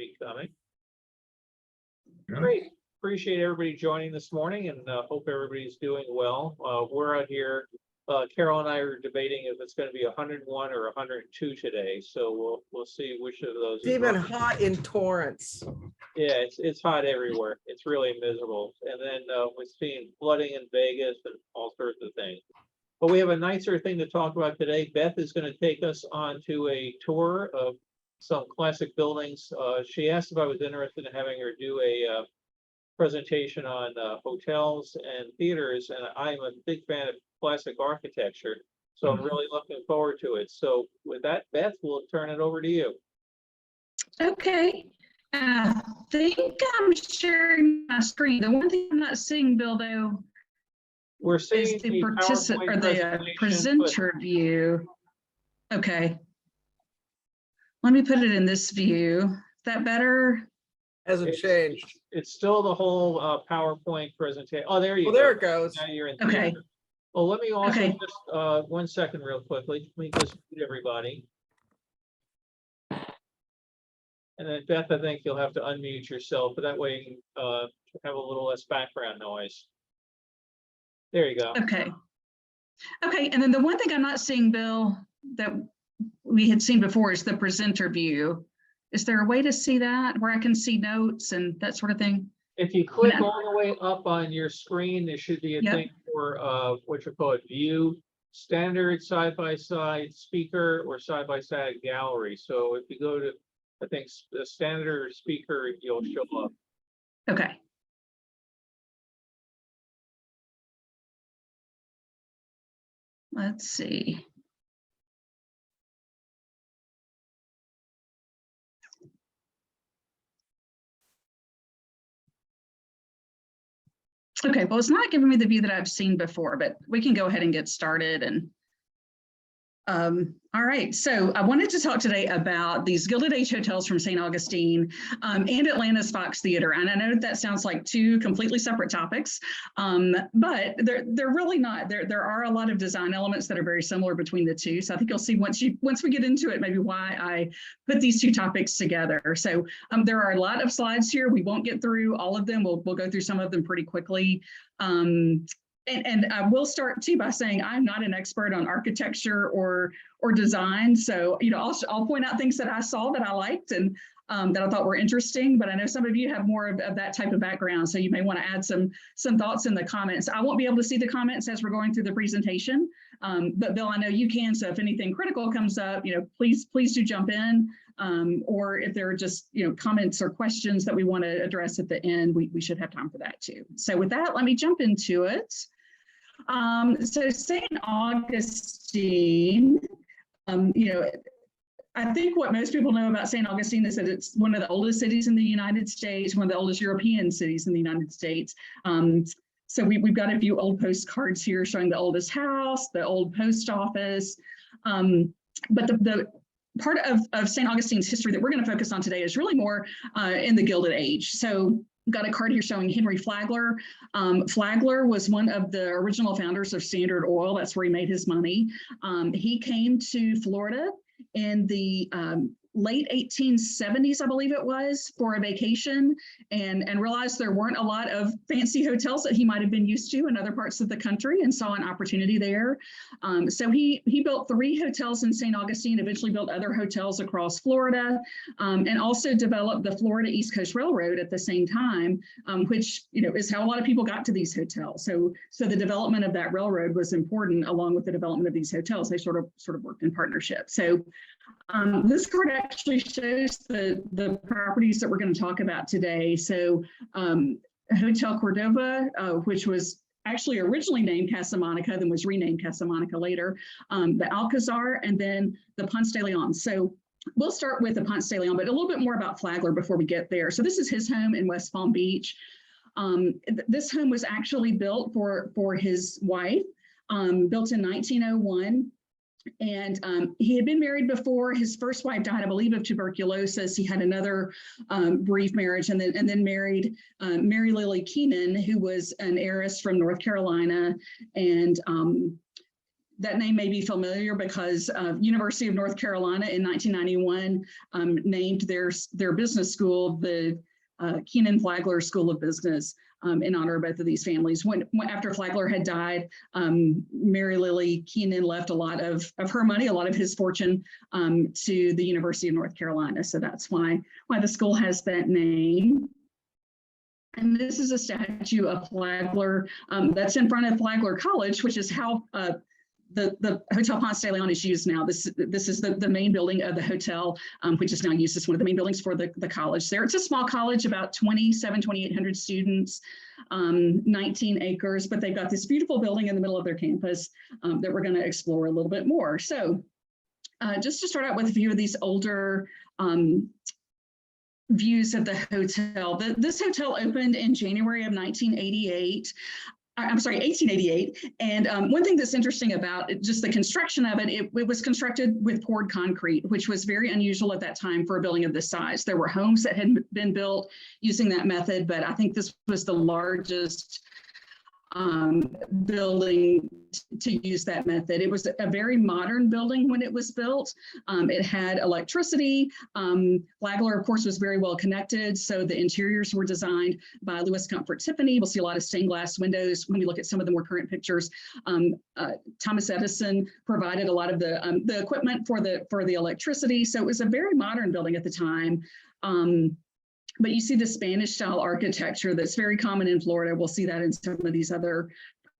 be coming. Yeah. Great. Appreciate everybody joining this morning and hope everybody's doing well. We're out here. Carol and I are debating if it's going to be 101 or 102 today. So we'll see which of those. It's even hot in Torrance. Yeah, it's hot everywhere. It's really miserable. And then we're seeing flooding in Vegas and all sorts of things. But we have a nicer thing to talk about today. Beth is going to take us on to a tour of some classic buildings. She asked if I was interested in having her do a presentation on hotels and theaters, and I'm a big fan of classic architecture, so I'm really looking forward to it. So with that, Beth, we'll turn it over to you. Okay. I think I'm sharing my screen. The one thing I'm not seeing, Bill, though, We're seeing is the participant or the presenter view. Okay. Let me put it in this view. Is that better? Hasn't changed. It's still the whole PowerPoint presentation. Oh, there you go. Well, there it goes. Now you're in. Okay. theater. Well, let me also Okay. just 1 second real quickly. Let me just mute everybody. And then Beth, I think you'll have to unmute yourself, but that way you can have a little less background noise. There you go. Okay. Okay, and then the one thing I'm not seeing, Bill, that we had seen before is the presenter view. Is there a way to see that where I can see notes and that sort of thing? If you click all the way up on your screen, there should be a Yep. thing for what you call it, view, standard, side-by-side speaker, or side-by-side gallery. So if you go to, I think, the standard speaker, you'll show up. Okay. Let's see. Okay, well, it's not giving me the view that I've seen before, but we can go ahead and get started. And all right, so I wanted to talk today about these Gilded Age hotels from St. Augustine and Atlanta's Fox Theater. And I know that sounds like two completely separate topics, but they're really not. There are a lot of design elements that are very similar between the two. So I think you'll see once we get into it, maybe why I put these two topics together. So there are a lot of slides here. We won't get through all of them. We'll go through some of them pretty quickly. And I will start too by saying I'm not an expert on architecture or design. So, I'll point out things that I saw that I liked and that I thought were interesting, but I know some of you have more of that type of background. So you may want to add some thoughts in the comments. I won't be able to see the comments as we're going through the presentation, but Bill, I know you can. So if anything critical comes up, please do jump in. Or if there are just, comments or questions that we want to address at the end, we should have time for that too. So with that, let me jump into it. So St. Augustine, I think what most people know about St. Augustine is that it's one of the oldest cities in the United States, one of the oldest European cities in the United States. So we've got a few old postcards here showing the oldest house, the old post office. But the part of St. Augustine's history that we're going to focus on today is really more in the Gilded Age. So got a card here showing Henry Flagler. Flagler was one of the original founders of Standard Oil. That's where he made his money. He came to Florida in the late 1870s, I believe it was, for a vacation and realized there weren't a lot of fancy hotels that he might have been used to in other parts of the country and saw an opportunity there. So he built 3 hotels in St. Augustine, eventually built other hotels across Florida, and also developed the Florida East Coast Railroad at the same time, which is how a lot of people got to these hotels. So the development of that railroad was important along with the development of these hotels. They sort of worked in partnership. So this card actually shows the properties that we're going to talk about today. So Hotel Cordova, which was actually originally named Casa Monica, then was renamed Casa Monica later, the Alcazar, and then the Ponce de Leon. So we'll start with the Ponce de Leon, but a little bit more about Flagler before we get there. So this is his home in West Palm Beach. This home was actually built for his wife, built in 1901. And he had been married before. His first wife died, I believe, of tuberculosis. He had another brief marriage and then married Mary Lily Keenan, who was an heiress from North Carolina. And that name may be familiar because University of North Carolina in 1991 named their business school the Keenan Flagler School of Business in honor of both of these families. After Flagler had died, Mary Lily Keenan left a lot of her money, a lot of his fortune to the University of North Carolina. So that's why the school has that name. And this is a statue of Flagler that's in front of Flagler College, which is how the Hotel Ponce de Leon is used now. This is the main building of the hotel, which is now used as one of the main buildings for the college there. It's a small college, about 2,800 students, 19 acres, but they've got this beautiful building in the middle of their campus that we're going to explore a little bit more. So just to start out with a few of these older views of the hotel. This hotel opened in January of 1888. And one thing that's interesting about just the construction of it, it was constructed with poured concrete, which was very unusual at that time for a building of this size. There were homes that had been built using that method, but I think this was the largest building to use that method. It was a very modern building when it was built. It had electricity. Flagler, of course, was very well connected. So the interiors were designed by Louis Comfort Tiffany. We'll see a lot of stained glass windows when we look at some of the more current pictures. Thomas Edison provided a lot of the equipment for the electricity. So it was a very modern building at the time. But you see the Spanish style architecture that's very common in Florida. We'll see that in some of these other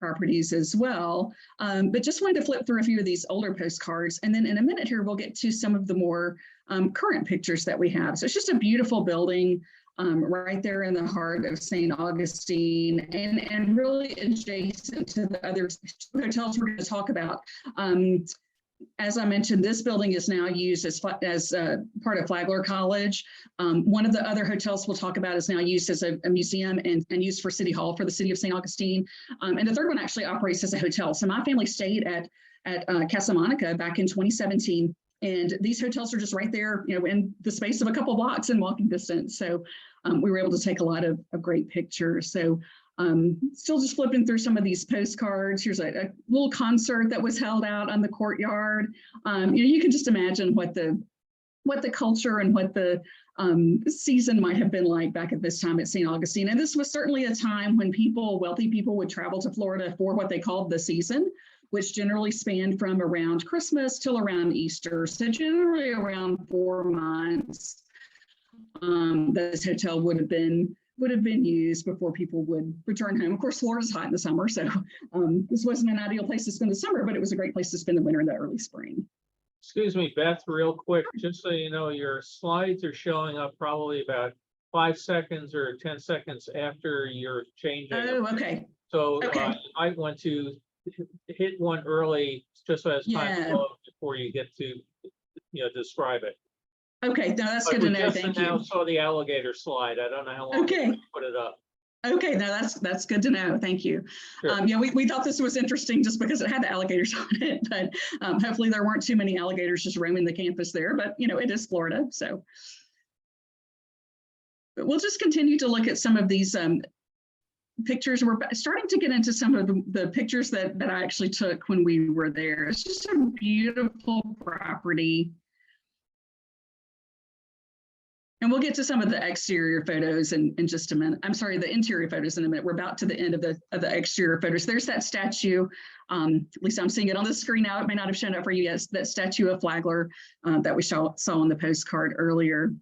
properties as well. But just wanted to flip through a few of these older postcards. And then in a minute here, we'll get to some of the more current pictures that we have. So it's just a beautiful building right there in the heart of St. Augustine and really adjacent to the other hotels we're going to talk about. As I mentioned, this building is now used as part of Flagler College. One of the other hotels we'll talk about is now used as a museum and used for City Hall for the city of St. Augustine. And the third one actually operates as a hotel. So my family stayed at Casa Monica back in 2017. And these hotels are just right there, in the space of a couple blocks in walking distance. So we were able to take a lot of great pictures. So still just flipping through some of these postcards. Here's a little concert that was held out on the courtyard. You can just imagine what the culture and what the season might have been like back at this time at St. Augustine. And this was certainly a time when wealthy people would travel to Florida for what they called the season, which generally spanned from around Christmas till around Easter. So generally around 4 months, this hotel would have been used before people would return home. Of course, Florida's hot in the summer, so this wasn't an ideal place to spend the summer, but it was a great place to spend the winter and the early spring. Excuse me, Beth, real quick, just so you know, your slides are showing up probably about 5 seconds or 10 seconds after you're changing. Oh, okay. So Okay. you might want to hit one early just so as time Yeah. flows before you get to describe it. Okay, no, that's But good to we know. just Thank now you. saw the alligator slide. I don't know how long Okay. you put it up. Okay, no, that's good to know. Thank you. Sure. Yeah, we thought this was interesting just because it had the alligators on it, but hopefully there weren't too many alligators just roaming the campus there. But it is Florida, so. But we'll just continue to look at some of these pictures. We're starting to get into some of the pictures that I actually took when we were there. It's just a beautiful property. And we'll get to some of the exterior photos in just a minute. I'm sorry, the interior photos in a minute. We're about to the end of the exterior photos. There's that statue. At least I'm seeing it on the screen now. It may not have shown up for you yet. That statue of Flagler that we saw on the postcard earlier.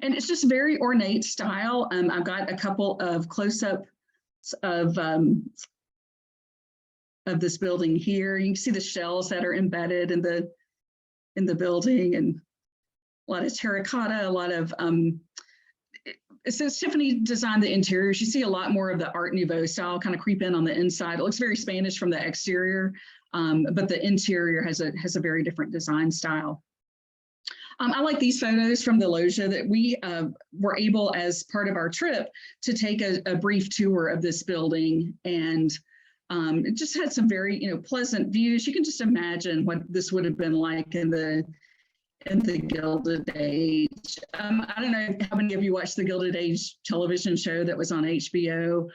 And it's just very ornate style. I've got a couple of close-ups of this building here. You can see the shells that are embedded in the building, and a lot of terracotta, a lot of, since Tiffany designed the interiors, you see a lot more of the Art Nouveau style kind of creep in on the inside. It looks very Spanish from the exterior, but the interior has a very different design style. I like these photos from the loggia that we were able, as part of our trip, to take a brief tour of this building, and it just had some very pleasant views. You can just imagine what this would have been like in the Gilded Age. I don't know how many of you watched the Gilded Age television show that was on HBO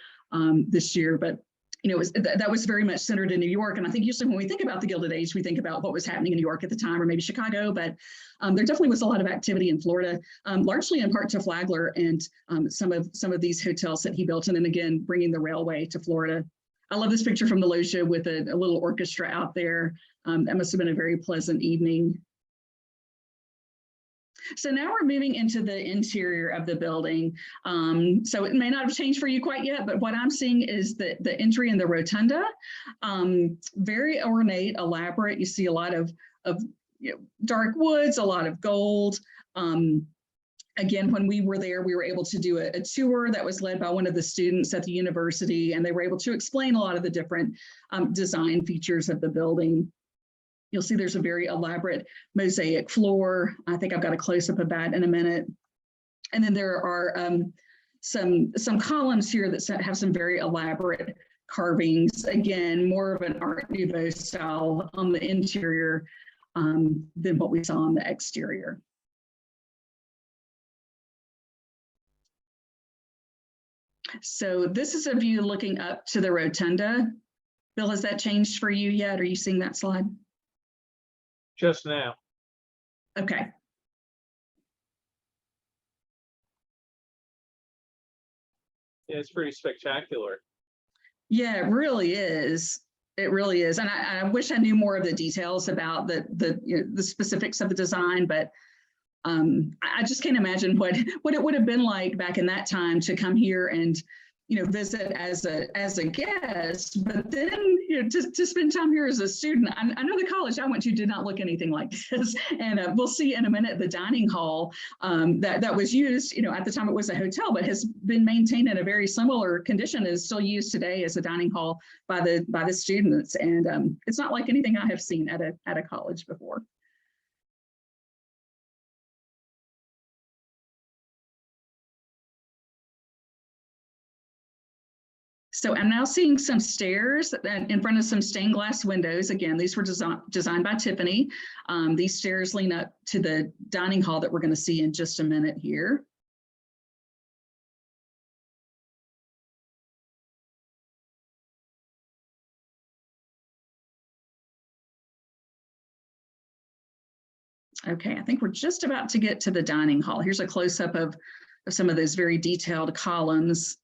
this year, but that was very much centered in New York. And I think usually when we think about the Gilded Age, we think about what was happening in New York at the time, or maybe Chicago, but there definitely was a lot of activity in Florida, largely in part to Flagler and some of these hotels that he built. And then again, bringing the railway to Florida. I love this picture from the loggia with a little orchestra out there. That must have been a very pleasant evening. So now we're moving into the interior of the building. So it may not have changed for you quite yet, but what I'm seeing is the entry in the rotunda, very ornate, elaborate. You see a lot of dark woods, a lot of gold. Again, when we were there, we were able to do a tour that was led by one of the students at the university, and they were able to explain a lot of the different design features of the building. You'll see there's a very elaborate mosaic floor. I think I've got a close-up of that in a minute. And then there are some columns here that have some very elaborate carvings. Again, more of an Art Nouveau style on the interior than what we saw on the exterior. So this is a view looking up to the rotunda. Bill, has that changed for you yet? Are you seeing that slide? Just now. Okay. Yeah, it's pretty spectacular. Yeah, it really is. It really is. And I wish I knew more of the details about the specifics of the design, but I just can't imagine what it would have been like back in that time to come here and visit as a guest, but then to spend time here as a student. I know the college I went to did not look anything like this, and we'll see in a minute the dining hall that was used. At the time it was a hotel, but has been maintained in a very similar condition. Is still used today as a dining hall by the students, and it's not like anything I have seen at a college before. So I'm now seeing some stairs in front of some stained glass windows. Again, these were designed by Tiffany. These stairs lean up to the dining hall that we're going to see in just a minute here. Okay, I think we're just about to get to the dining hall. Here's a close-up of some of those very detailed columns.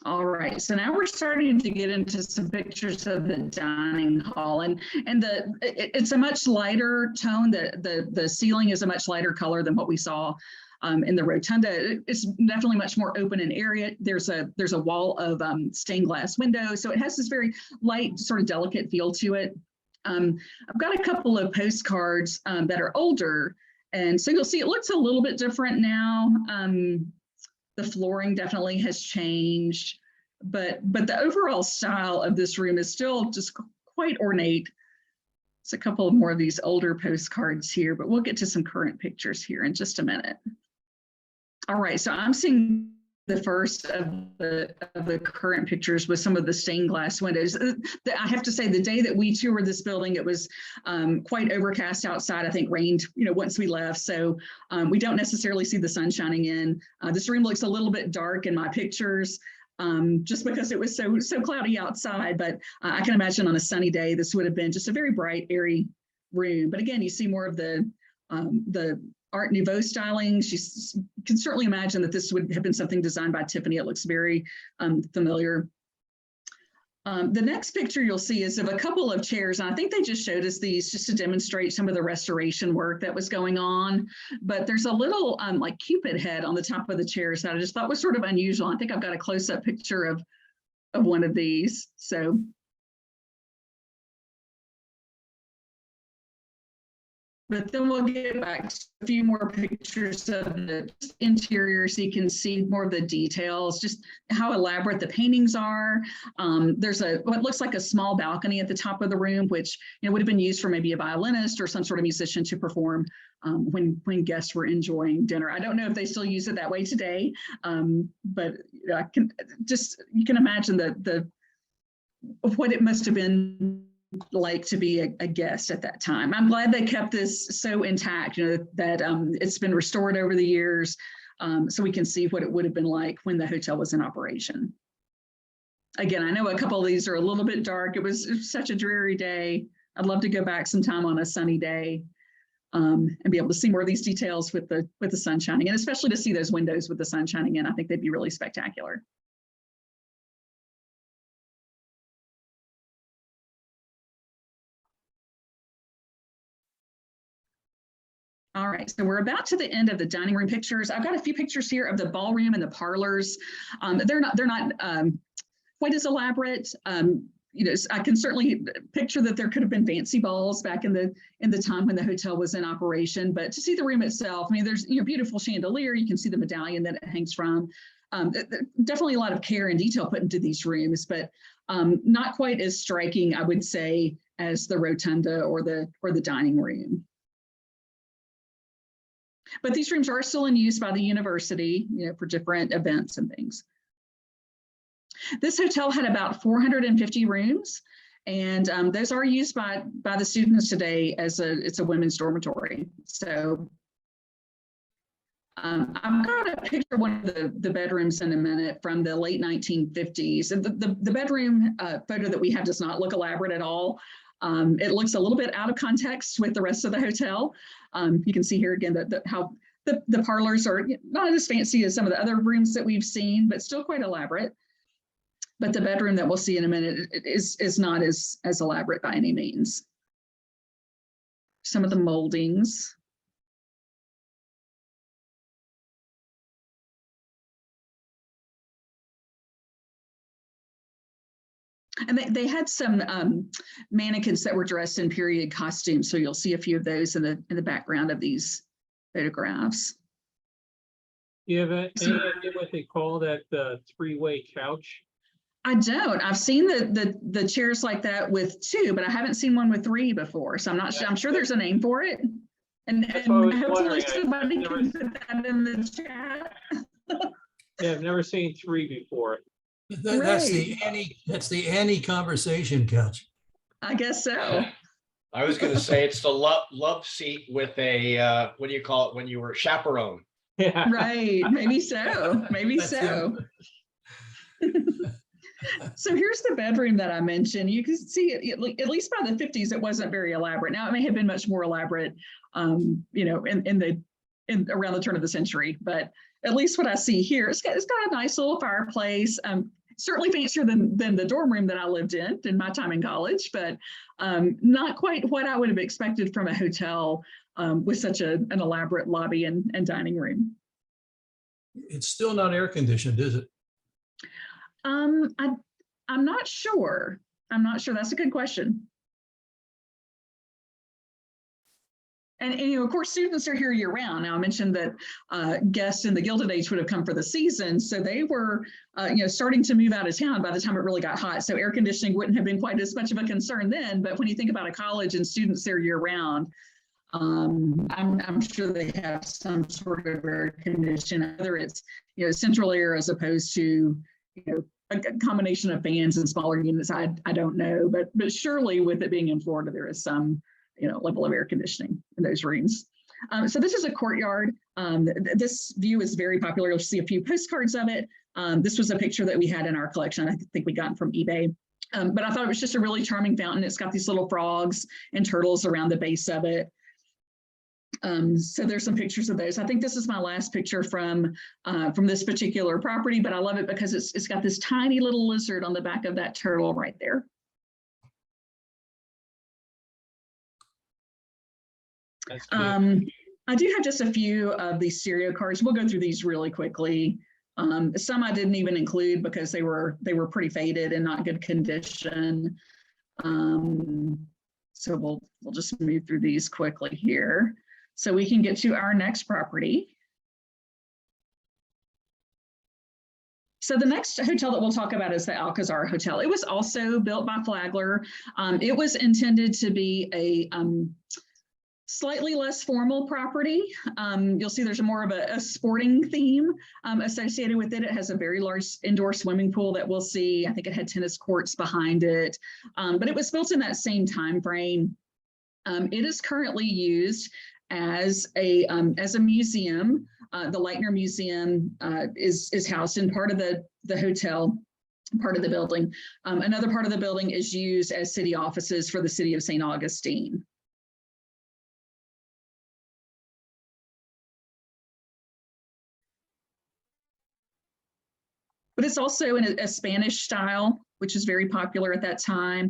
All right, so now we're starting to get into some pictures of the dining hall, and it's a much lighter tone. The ceiling is a much lighter color than what we saw in the rotunda. It's definitely much more open and area. There's a wall of stained glass windows, so it has this very light, sort of delicate feel to it. I've got a couple of postcards that are older, and so you'll see it looks a little bit different now. The flooring definitely has changed, but the overall style of this room is still just quite ornate. It's a couple more of these older postcards here, but we'll get to some current pictures here in just a minute. All right, so I'm seeing the first of the current pictures with some of the stained glass windows. I have to say, the day that we toured this building, it was quite overcast outside. I think rained, once we left. So we don't necessarily see the sun shining in. This room looks a little bit dark in my pictures, just because it was so cloudy outside. But I can imagine on a sunny day, this would have been just a very bright, airy room. But again, you see more of the Art Nouveau styling. You can certainly imagine that this would have been something designed by Tiffany. It looks very familiar. The next picture you'll see is of a couple of chairs. And I think they just showed us these just to demonstrate some of the restoration work that was going on. But there's a little like Cupid head on the top of the chairs that I just thought was sort of unusual. I think I've got a close-up picture of one of these. So. But then we'll get back to a few more pictures of the interior so you can see more of the details, just how elaborate the paintings are. There's what looks like a small balcony at the top of the room, which would have been used for maybe a violinist or some sort of musician to perform when guests were enjoying dinner. I don't know if they still use it that way today, but you can imagine what it must have been like to be a guest at that time. I'm glad they kept this so intact, that it's been restored over the years, so we can see what it would have been like when the hotel was in operation. Again, I know a couple of these are a little bit dark. It was such a dreary day. I'd love to go back sometime on a sunny day, and be able to see more of these details with the sun shining, and especially to see those windows with the sun shining in. I think they'd be really spectacular. All right, so we're about to the end of the dining room pictures. I've got a few pictures here of the ballroom and the parlors. They're not quite as elaborate. I can certainly picture that there could have been fancy balls back in the time when the hotel was in operation. But to see the room itself, I mean, there's beautiful chandelier. You can see the medallion that it hangs from. Definitely a lot of care and detail put into these rooms, but not quite as striking, I would say, as the rotunda or the dining room. But these rooms are still in use by the university, for different events and things. This hotel had about 450 rooms, and those are used by the students today as it's a women's dormitory. So I've got a picture of one of the bedrooms in a minute from the late 1950s. And the bedroom photo that we have does not look elaborate at all. It looks a little bit out of context with the rest of the hotel. You can see here again how the parlors are not as fancy as some of the other rooms that we've seen, but still quite elaborate. But the bedroom that we'll see in a minute is not as elaborate by any means. Some of the moldings. And they had some mannequins that were dressed in period costumes. So you'll see a few of those in the background of these photographs. You have any idea what they call that three-way couch? I don't. I've seen the chairs like that with two, but I haven't seen one with three before. So I'm not sure. I'm sure there's a name for it. And hopefully somebody can put that in the chat. Yeah, I've never seen three before. That's the Annie conversation couch. I guess so. I was going to say it's the love seat with a, what do you call it when you were chaperone? Yeah. Right. Maybe so. Maybe so. So here's the bedroom that I mentioned. You can see it, at least by the 50s, it wasn't very elaborate. Now it may have been much more elaborate, around the turn of the century, but at least what I see here, it's got a nice little fireplace. Certainly fancier than the dorm room that I lived in my time in college, but not quite what I would have expected from a hotel with such an elaborate lobby and dining room. It's still not air conditioned, is it? I'm not sure. That's a good question. And of course, students are here year round. Now, I mentioned that guests in the Gilded Age would have come for the season. So they were, starting to move out of town by the time it really got hot. So air conditioning wouldn't have been quite as much of a concern then. But when you think about a college and students there year round, I'm sure they have some sort of air conditioning, whether it's, central air as opposed to, a combination of fans and smaller units. I don't know, but surely with it being in Florida, there is some level of air conditioning in those rooms. So this is a courtyard. This view is very popular. You'll see a few postcards of it. This was a picture that we had in our collection. I think we got from eBay. But I thought it was just a really charming fountain. It's got these little frogs and turtles around the base of it. So there's some pictures of those. I think this is my last picture from this particular property, but I love it because it's got this tiny little lizard on the back of that turtle right there. I do have just a few of these stereo cards. We'll go through these really quickly. Some I didn't even include because they were pretty faded and not good condition. So we'll just move through these quickly here so we can get to our next property. So the next hotel that we'll talk about is the Alcazar Hotel. It was also built by Flagler. It was intended to be Slightly less formal property. You'll see there's more of a sporting theme associated with it. It has a very large indoor swimming pool that we'll see. I think it had tennis courts behind it, but it was built in that same time frame. It is currently used as a museum. The Leitner Museum is housed in part of the hotel, part of the building. Another part of the building is used as city offices for the city of St. Augustine. But it's also in a Spanish style, which is very popular at that time.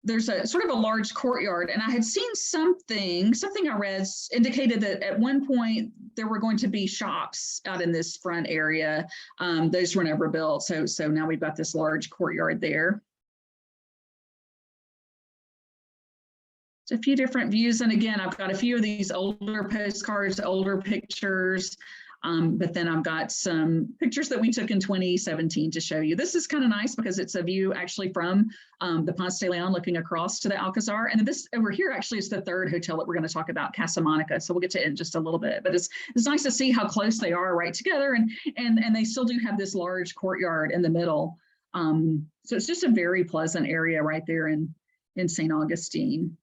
There's a sort of a large courtyard, and I had seen something I read indicated that at one point there were going to be shops out in this front area. Those were never built, so now we've got this large courtyard there. A few different views, and again, I've got a few of these older postcards, older pictures. But then I've got some pictures that we took in 2017 to show you. This is kind of nice because it's a view actually from the Ponce de Leon looking across to the Alcazar. And this over here actually is the third hotel that we're going to talk about, Casa Monica. So we'll get to it in just a little bit. But it's nice to see how close they are right together. And they still do have this large courtyard in the middle. So it's just a very pleasant area right there in St. Augustine.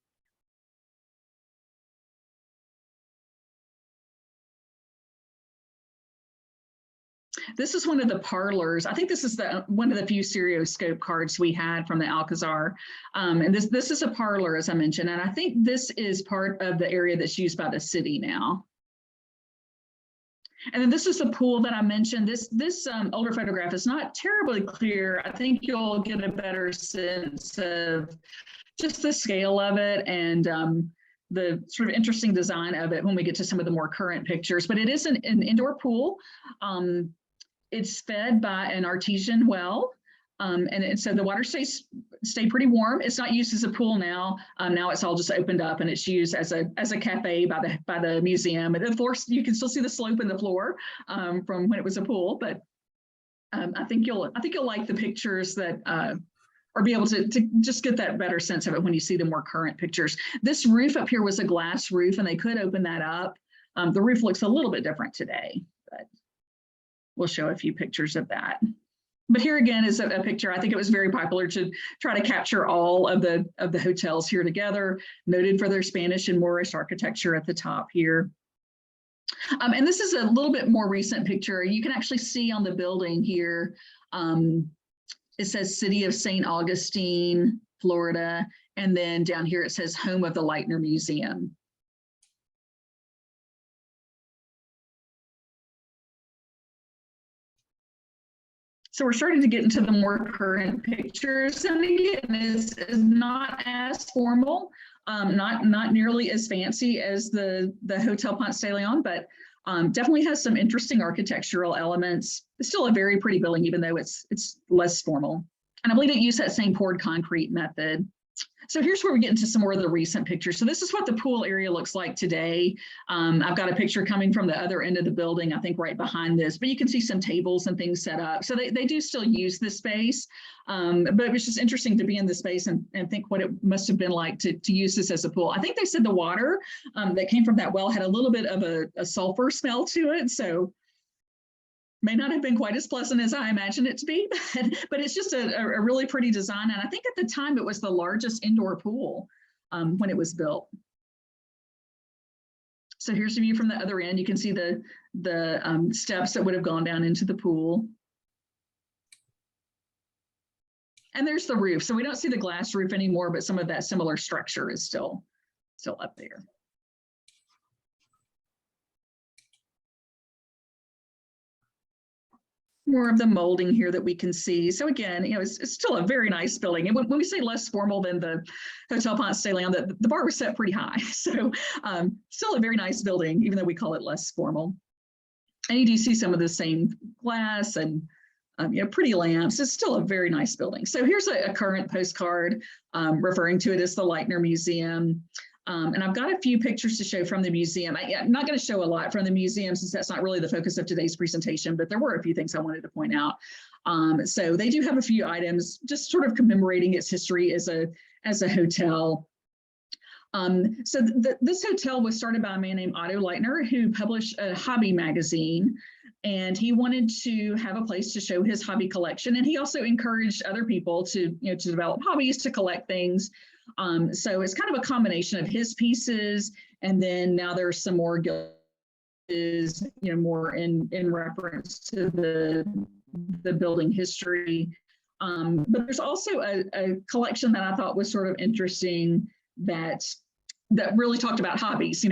This is one of the parlors. I think this is one of the few stereoscope cards we had from the Alcazar. And this is a parlor, as I mentioned, and I think this is part of the area that's used by the city now. And then this is the pool that I mentioned. This older photograph is not terribly clear. I think you'll get a better sense of just the scale of it and the sort of interesting design of it when we get to some of the more current pictures. But it is an indoor pool. It's fed by an artesian well, and so the water stay pretty warm. It's not used as a pool now. Now it's all just opened up and it's used as a cafe by the museum. And of course, you can still see the slope in the floor from when it was a pool. But I think you'll like the pictures that or be able to just get that better sense of it when you see the more current pictures. This roof up here was a glass roof, and they could open that up. The roof looks a little bit different today, but we'll show a few pictures of that. But here again is a picture. I think it was very popular to try to capture all of the hotels here together, noted for their Spanish and Moorish architecture at the top here. And this is a little bit more recent picture. You can actually see on the building here, it says City of St. Augustine, Florida. And then down here it says Home of the Leitner Museum. So we're starting to get into the more current pictures, and again, is not as formal, not nearly as fancy as the Hotel Ponce de Leon, but definitely has some interesting architectural elements. It's still a very pretty building, even though it's less formal. And I believe it used that same poured concrete method. So here's where we get into some more of the recent pictures. So this is what the pool area looks like today. I've got a picture coming from the other end of the building, I think right behind this, but you can see some tables and things set up. So they do still use this space, but it was just interesting to be in the space and think what it must have been like to use this as a pool. I think they said the water that came from that well had a little bit of a sulfur smell to it. So may not have been quite as pleasant as I imagined it to be, but it's just a really pretty design. And I think at the time it was the largest indoor pool when it was built. So here's a view from the other end. You can see the steps that would have gone down into the pool. And there's the roof. So we don't see the glass roof anymore, but some of that similar structure is still up there. More of the molding here that we can see. So again, it's still a very nice building. And when we say less formal than the Hotel Ponce de Leon, the bar was set pretty high. So still a very nice building, even though we call it less formal. And you do see some of the same glass and pretty lamps. It's still a very nice building. So here's a current postcard referring to it as the Leitner Museum. And I've got a few pictures to show from the museum. I'm not going to show a lot from the museum since that's not really the focus of today's presentation, but there were a few things I wanted to point out. So they do have a few items just sort of commemorating its history as a hotel. So this hotel was started by a man named Otto Leitner, who published a hobby magazine, and he wanted to have a place to show his hobby collection. And he also encouraged other people to, to develop hobbies, to collect things. So it's kind of a combination of his pieces, and then now there's some more is more in reference to the building history. But there's also a collection that I thought was sort of interesting that really talked about hobbies.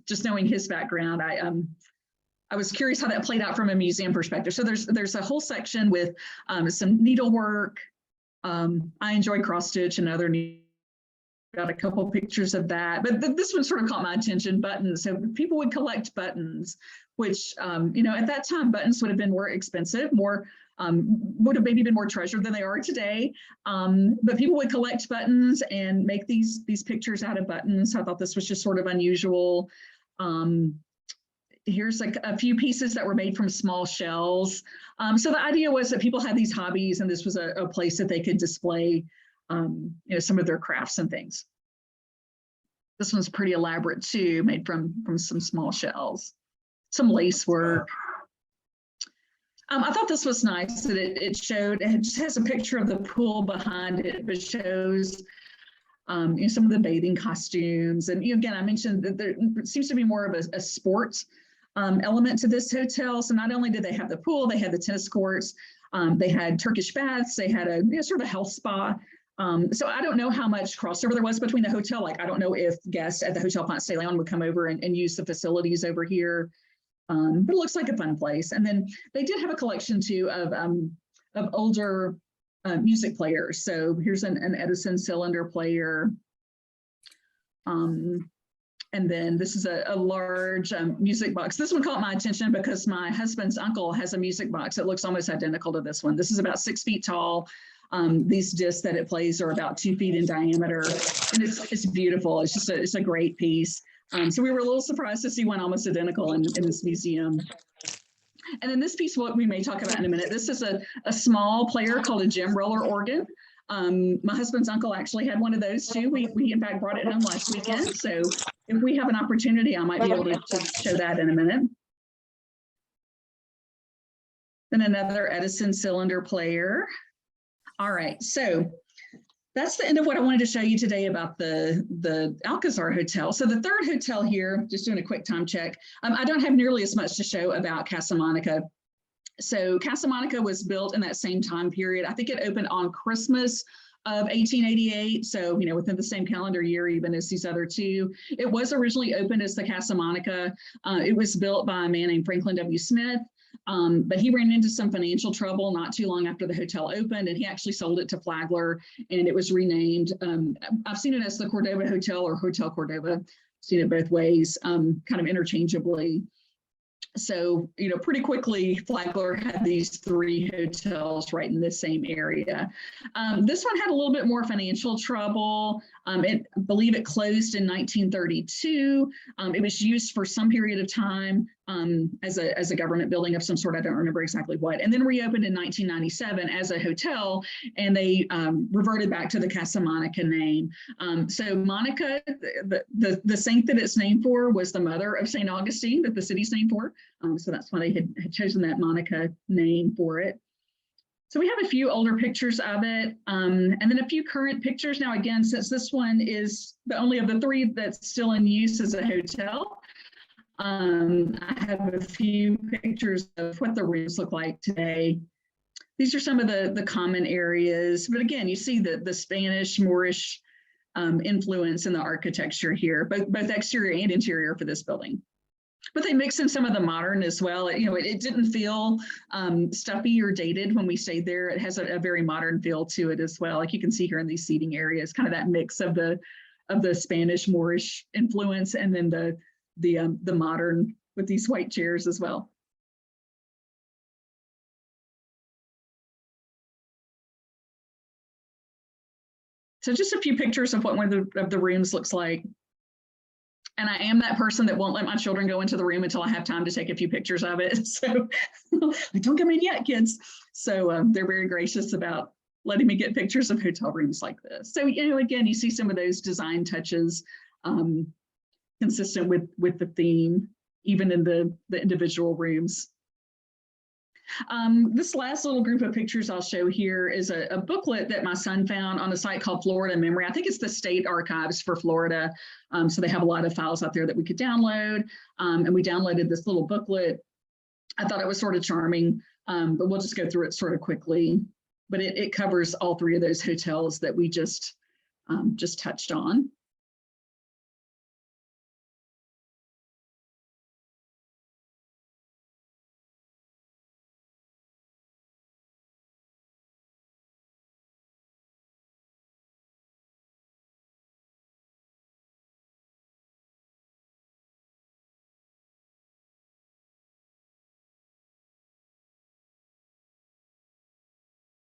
Just knowing his background, I was curious how that played out from a museum perspective. So there's a whole section with some needlework. I enjoy cross stitch and other got a couple pictures of that, but this one sort of caught my attention. Buttons. So people would collect buttons, which at that time buttons would have been more expensive, would have maybe been more treasured than they are today. But people would collect buttons and make these pictures out of buttons. So I thought this was just sort of unusual. Here's like a few pieces that were made from small shells. So the idea was that people had these hobbies, and this was a place that they could display some of their crafts and things. This one's pretty elaborate too, made from some small shells, some lace work. I thought this was nice that it just has a picture of the pool behind it, but shows some of the bathing costumes. And again, I mentioned that there seems to be more of a sports element to this hotel. So not only did they have the pool, they had the tennis courts, they had Turkish baths, they had a sort of a health spa. So I don't know how much crossover there was between the hotel. Like, I don't know if guests at the Hotel Ponce de Leon would come over and use the facilities over here. But it looks like a fun place. And then they did have a collection too of older music players. So here's an Edison cylinder player. And then this is a large music box. This one caught my attention because my husband's uncle has a music box. It looks almost identical to this one. This is about 6 feet tall. These discs that it plays are about 2 feet in diameter, and it's beautiful. It's a great piece. So we were a little surprised to see one almost identical in this museum. And then this piece, what we may talk about in a minute, this is a small player called a gem roller organ. My husband's uncle actually had one of those too. We in fact brought it home last weekend. So if we have an opportunity, I might be able to show that in a minute. Then another Edison cylinder player. All right, so that's the end of what I wanted to show you today about the Alcazar Hotel. So the third hotel here, just doing a quick time check. I don't have nearly as much to show about Casa Monica. So Casa Monica was built in that same time period. I think it opened on Christmas of 1888. So, within the same calendar year, even as these other two. It was originally opened as the Casa Monica. It was built by a man named Franklin W. Smith. But he ran into some financial trouble not too long after the hotel opened, and he actually sold it to Flagler, and it was renamed. I've seen it as the Cordova Hotel or Hotel Cordova. I've seen it both ways, kind of interchangeably. So, pretty quickly, Flagler had these 3 hotels right in the same area. This one had a little bit more financial trouble. I believe it closed in 1932. It was used for some period of time as a government building of some sort. I don't remember exactly what. And then reopened in 1997 as a hotel, and they reverted back to the Casa Monica name. So Monica, the saint that it's named for was the mother of St. Augustine, that the city's named for. So that's why they had chosen that Monica name for it. So we have a few older pictures of it, and then a few current pictures. Now, again, since this one is the only of the 3 that's still in use as a hotel, I have a few pictures of what the rooms look like today. These are some of the common areas, but again, you see the Spanish, Moorish influence in the architecture here, both exterior and interior for this building. But they mix in some of the modern as well. It didn't feel stuffy or dated when we stayed there. It has a very modern feel to it as well. Like you can see here in these seating areas, kind of that mix of the Spanish Moorish influence, and then the modern with these white chairs as well. So just a few pictures of what one of the rooms looks like. And I am that person that won't let my children go into the room until I have time to take a few pictures of it. So don't come in yet, kids. So they're very gracious about letting me get pictures of hotel rooms like this. So, again, you see some of those design touches consistent with the theme, even in the individual rooms. This last little group of pictures I'll show here is a booklet that my son found on a site called Florida Memory. I think it's the state archives for Florida. So they have a lot of files out there that we could download. And we downloaded this little booklet. I thought it was sort of charming, but we'll just go through it sort of quickly. But it covers all three of those hotels that we just touched on.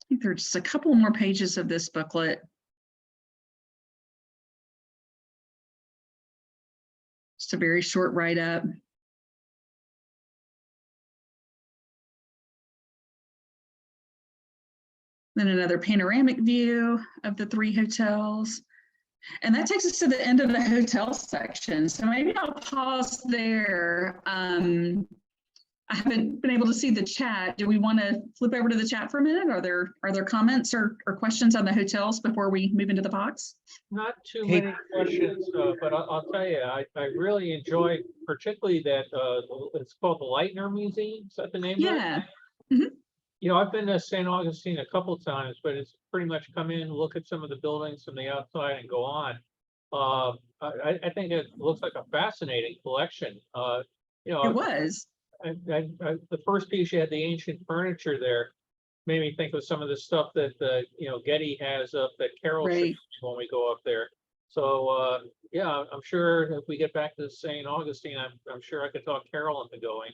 I think there's just a couple more pages of this booklet. Just a very short write-up. Then another panoramic view of the three hotels. And that takes us to the end of the hotel section. So maybe I'll pause there. I haven't been able to see the chat. Do we want to flip over to the chat for a minute? Are there comments or questions on the hotels before we move into the box? Not too many questions, but I'll tell you, I really enjoyed particularly that, it's called the Lightner Museum. Is that the name of it? Yeah. Mm-hmm. You know, I've been to St. Augustine a couple times, but it's pretty much come in, look at some of the buildings from the outside and go on. I think it looks like a fascinating collection. You know, It was. the first piece, you had the ancient furniture there, made me think of some of the stuff that you know, Getty has up that Carol Right. sees when we go up there. So yeah, I'm sure if we get back to St. Augustine, I'm sure I could talk Carol into going.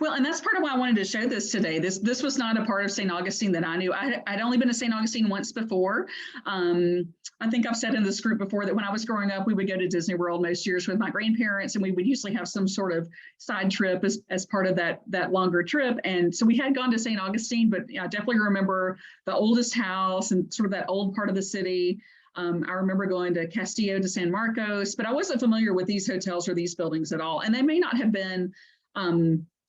Well, and that's part of why I wanted to show this today. This was not a part of St. Augustine that I knew. I'd only been to St. Augustine once before. I think I've said in this group before that when I was growing up, we would go to Disney World most years with my grandparents, and we would usually have some sort of side trip as part of that longer trip. And so we had gone to St. Augustine, but I definitely remember the oldest house and sort of that old part of the city. I remember going to Castillo de San Marcos, but I wasn't familiar with these hotels or these buildings at all. And they may not have been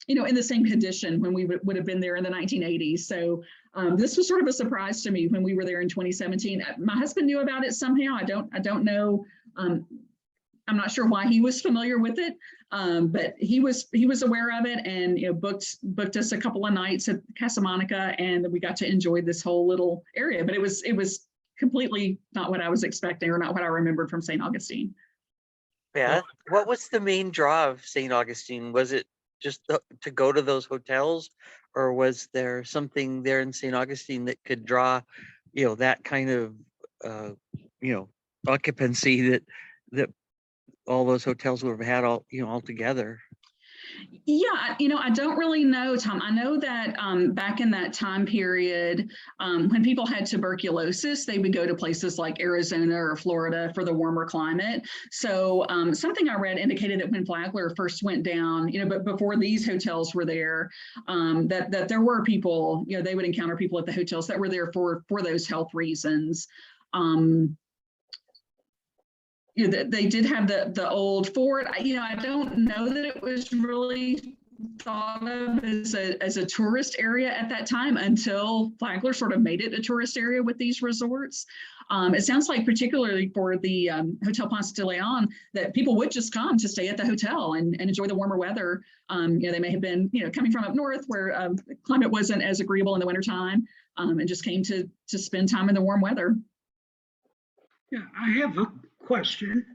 you know, in the same condition when we would have been there in the 1980s. So this was sort of a surprise to me when we were there in 2017. My husband knew about it somehow. I don't know. I'm not sure why he was familiar with it, but he was aware of it, and you know, booked us a couple of nights at Casa Monica, and we got to enjoy this whole little area. But it was completely not what I was expecting, or not what I remembered from St. Augustine. Beth, what was the main draw of St. Augustine? Was it just to go to those hotels, or was there something there in St. Augustine that could draw, you know, that kind of, you know, occupancy that all those hotels would have had all together? Yeah, you know, I don't really know, Tom. I know that back in that time period, when people had tuberculosis, they would go to places like Arizona or Florida for the warmer climate. So something I read indicated that when Flagler first went down, you know, but before these hotels were there, that there were people, you know, they would encounter people at the hotels that were there for those health reasons. You know, they did have the old fort. You know, I don't know that it was really thought of as a tourist area at that time until Flagler sort of made it a tourist area with these resorts. It sounds like particularly for the Hotel Ponce de Leon that people would just come to stay at the hotel and enjoy the warmer weather. You know, they may have been, you know, coming from up north where the climate wasn't as agreeable in the wintertime, and just came to spend time in the warm weather. Yeah, I have a question.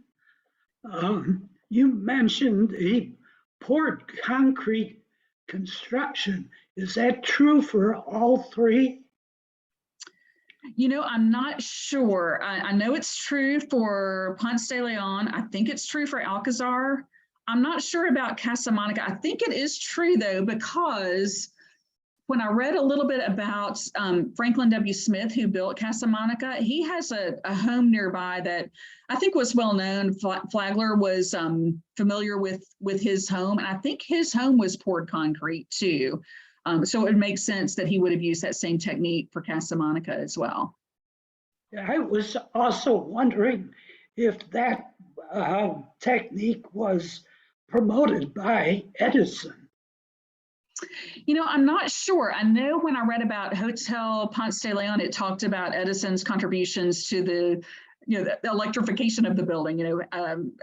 You mentioned a poured concrete construction. Is that true for all three? You know, I'm not sure. I know it's true for Ponce de Leon. I think it's true for Alcazar. I'm not sure about Casa Monica. I think it is true, though, because when I read a little bit about Franklin W. Smith, who built Casa Monica, he has a home nearby that I think was well known. Flagler was familiar with his home, and I think his home was poured concrete too. So it would make sense that he would have used that same technique for Casa Monica as well. I was also wondering if that technique was promoted by Edison? I'm not sure. I know when I read about Hotel Ponce de Leon, it talked about Edison's contributions to the electrification of the building,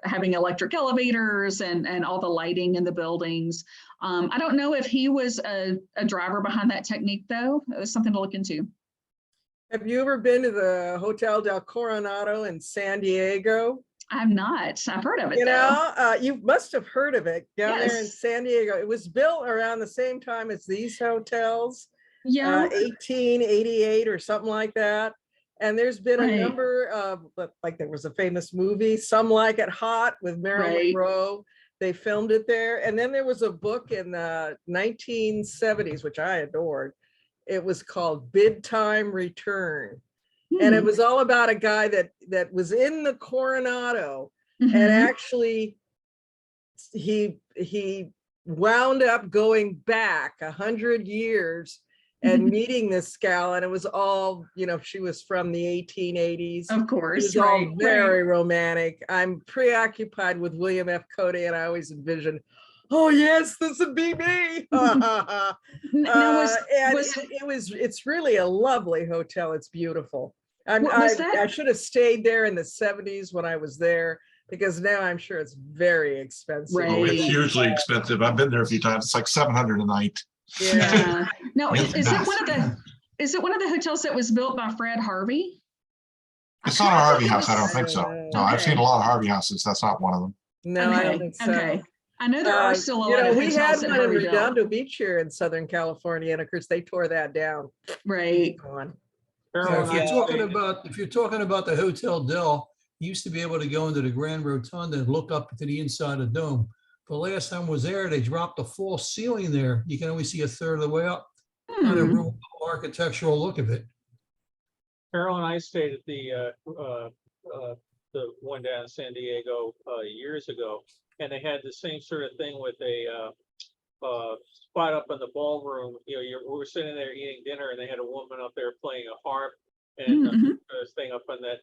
having electric elevators and all the lighting in the buildings. I don't know if he was a driver behind that technique, though. It was something to look into. Have you ever been to the Hotel del Coronado in San Diego? I've not. I've heard of it, You though. know, you must have heard of it down there in Yes. San Diego. It was built around the same time as these hotels, Yeah. 1888 or something like that. And there's been a Right. number of, like there was a famous movie, Some Like It Hot with Marilyn Right. Monroe. They filmed it there. And then there was a book in the 1970s, which I adored. It was called Bid Time Return. And it Hmm. was all about a guy that was in the Coronado Mhm. and actually he wound up going back 100 years and meeting this gal, and it was all, she was from the 1880s. Of It course, was right. all very romantic. I'm preoccupied with William F. Cody, and I always envisioned, oh yes, this would be me. Now, And was it's really a lovely hotel. It's beautiful. Was that- I should have stayed there in the 70s when I was there, because now I'm sure it's very expensive. Right. Oh, it's hugely expensive. I've been there a few times. It's like $700 a night. Yeah. Yeah. Now, It's is it nuts. is it one of the hotels that was built by Fred Harvey? It's not a Harvey house. I don't think so. No, I've seen a lot of Harvey houses. That's not one of them. No, I don't Okay, think so. okay. I know there are still a lot of we hotels had that one in Harvey built. Redondo Beach here in Southern California, and of course they tore that down. Right. Gone. Carol If and I you're talking about the Hotel Del, you used to be able to go into the Grand Rotunda and look up to the inside of the dome. The last time I was there, they dropped a false ceiling there. You can only see a third of the way up. Kind of Hmm. ruined the whole architectural look of it. Carol and I stayed at the one down in San Diego years ago, and they had the same sort of thing with a spot up in the ballroom. We were sitting there eating dinner, and they had a woman up there playing a harp, and Mhm. this thing up on that.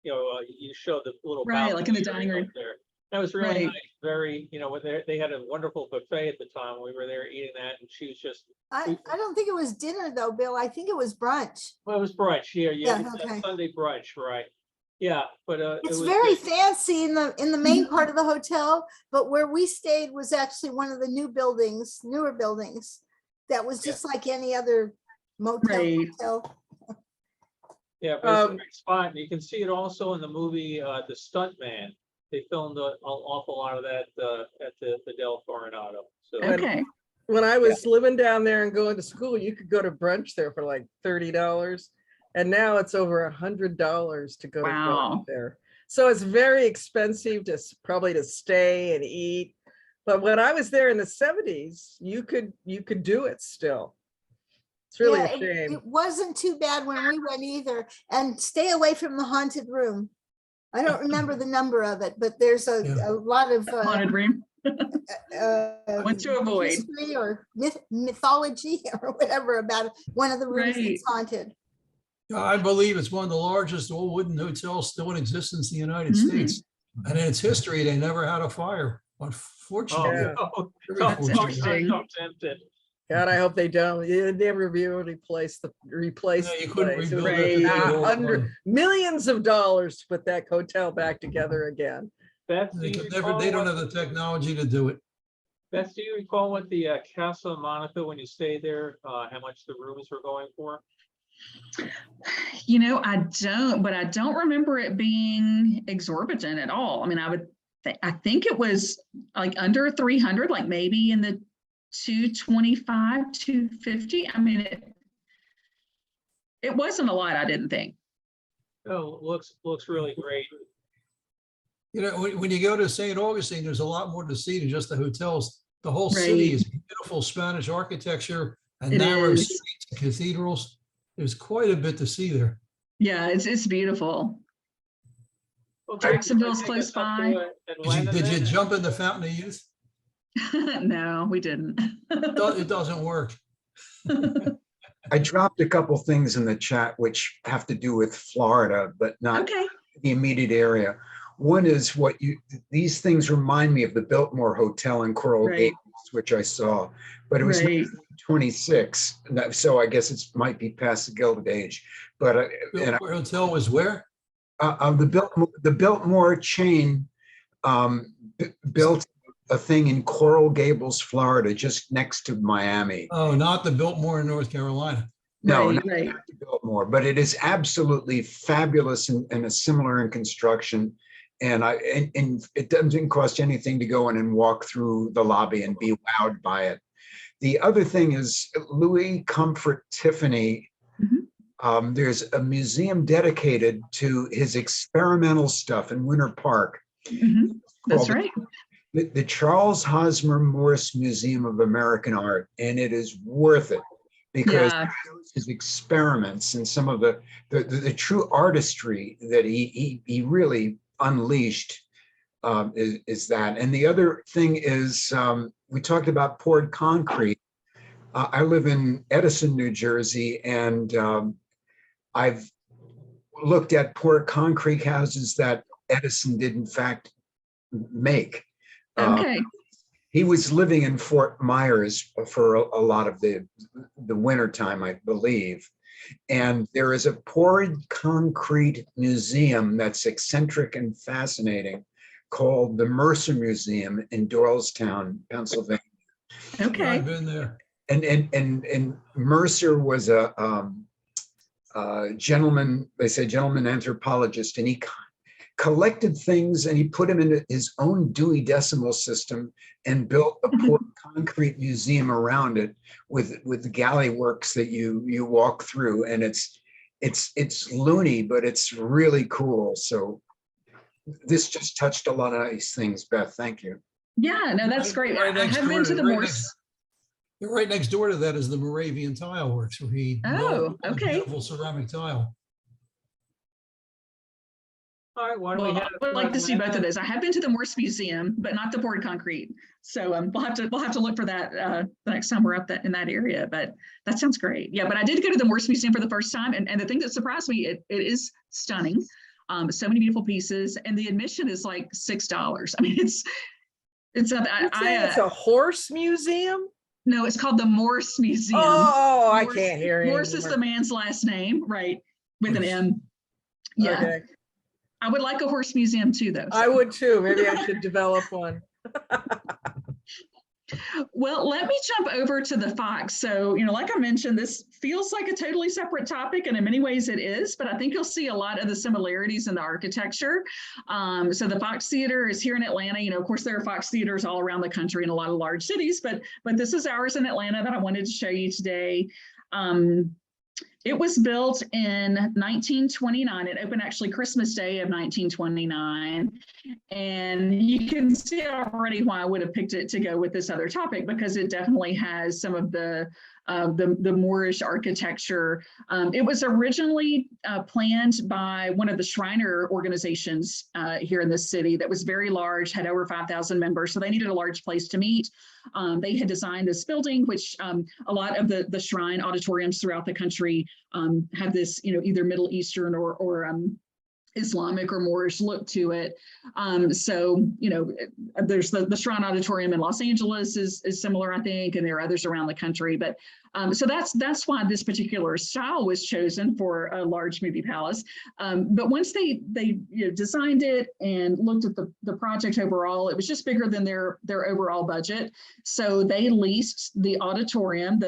You showed the little Right, like in the balcony dining area room. up there. That was really Right. nice. Very, they had a wonderful buffet at the time. We were there eating that, and she was just. I don't think it was dinner though, Bill. I think it was brunch. Well, it was brunch. Yeah, Yeah, it's okay. Sunday brunch, right? Yeah, but it It's was very good. fancy in the main part of the hotel, but where we stayed was actually one of the newer buildings. That was just like any other motel. Right. hotel. Yeah, but it's a great spot. And you can see it also in the movie The Stuntman. They filmed an awful lot of that at the Del Coronado. So Okay. When I was living down there and going to school, you could go to brunch there for like $30. And now it's over $100 to go to Wow. brunch there. So it's very expensive probably to stay and eat. But when I was there in the 70s, you could do it still. It's really Yeah, a shame. It wasn't too bad when we went either. And stay away from the haunted room. I don't remember the number of it, but there's Yeah. a lot of Haunted room. What to avoid. history or mythology or whatever about one of the rooms Right. that's haunted. I believe it's one of the largest all wooden hotels still in existence in the United Mm. States. And in its history, they never had a fire. Unfortunately. Yeah. Very Don't- fortunate. interesting. don't tempt it. God, I hope they don't. You'd never be able to replace No, the you place. couldn't rebuild Right. it. Millions of dollars to put that hotel back together again. Beth, do They you could never, recall they don't what- have the technology to do it. Beth, do you recall what the Casa Monica, when you stayed there, how much the rooms were going for? I don't, but I don't remember it being exorbitant at all. I mean, I think it was like under 300, like maybe in the 225, 250. I mean, it wasn't a lot, I didn't think. Oh, looks really great. When you go to St. Augustine, there's a lot more to see than just the hotels. The whole city Right. is beautiful Spanish architecture and It narrow is. streets and cathedrals. There's quite a bit to see there. Yeah, it's beautiful. Well, Greg, Jacksonville's take close us up by. to, Atlanta Did you then? jump in the Fountain of Youth? No, we didn't. It doesn't work. I dropped a couple things in the chat which have to do with Florida, but not Okay. the immediate area. One is these things remind me of the Biltmore Hotel in Coral Right. Gables, which I saw, but it was Right. 26. So I guess it might be past the Gilded Age. But Biltmore Hotel was where? the Biltmore chain built a thing in Coral Gables, Florida, just next to Miami. Oh, not the Biltmore in North Carolina. No, Right, not right. Biltmore, but it is absolutely fabulous and a similar in construction. And it doesn't cost anything to go in and walk through the lobby and be wowed by it. The other thing is Louis Comfort Tiffany. There's a museum dedicated to his experimental stuff in Winter Park. That's right. The Charles Hosmer Morse Museum of American Art, and it is worth it because Yeah. it shows his experiments and some of the true artistry that he really unleashed is that. And the other thing is we talked about poured concrete. I live in Edison, New Jersey, and I've looked at poured concrete houses that Edison did in fact make. Okay. He was living in Fort Myers for a lot of the winter time, I believe. And there is a poured concrete museum that's eccentric and fascinating called the Mercer Museum in Doylestown, Pennsylvania. Okay. I've been there. And Mercer was a gentleman, they say gentleman anthropologist, and he collected things and he put them into his own Dewey Decimal System and built a poured concrete museum around it with galley works that you walk through, and it's loony, but it's really cool. So this just touched a lot of nice things, Beth. Thank you. Yeah, no, that's great. Right I next have door been to- to the right Morse. Right next door to that is the Moravian Tile Works, where he Oh, built okay. beautiful ceramic tile. All right, why don't Well, we I have? would like to see both of those. I have been to the Morse Museum, but not the poured concrete. So we'll have to look for that the next time we're up in that area. But that sounds great. Yeah, but I did go to the Morse Museum for the first time, and the thing that surprised me, it is stunning. So many beautiful pieces, and the admission is like $6. I mean, it's It's a horse museum? no, it's called the Morse Museum. Oh, I Morse- can't hear it Morse is the anymore. man's last name, right? With an M. Yeah, Okay. I would like a horse museum too, though. I would too. Maybe I should develop one. Well, let me jump over to the Fox. So, like I mentioned, this feels like a totally separate topic, and in many ways it is, but I think you'll see a lot of the similarities in the architecture. So the Fox Theater is here in Atlanta. Of course, there are Fox Theaters all around the country in a lot of large cities, but this is ours in Atlanta that I wanted to show you today. It was built in 1929. It opened actually Christmas Day of 1929. And you can see already why I would have picked it to go with this other topic, because it definitely has some of the Moorish architecture. It was originally planned by one of the Shriner organizations here in this city that was very large, had over 5,000 members. So they needed a large place to meet. They had designed this building, which a lot of the shrine auditoriums throughout the country have this, either Middle Eastern or Islamic or Moorish look to it. So, there's the Shrine Auditorium in Los Angeles is similar, I think, and there are others around the country. But so that's why this particular style was chosen for a large movie palace. But once they designed it and looked at the project overall, it was just bigger than their overall budget. So they leased the auditorium,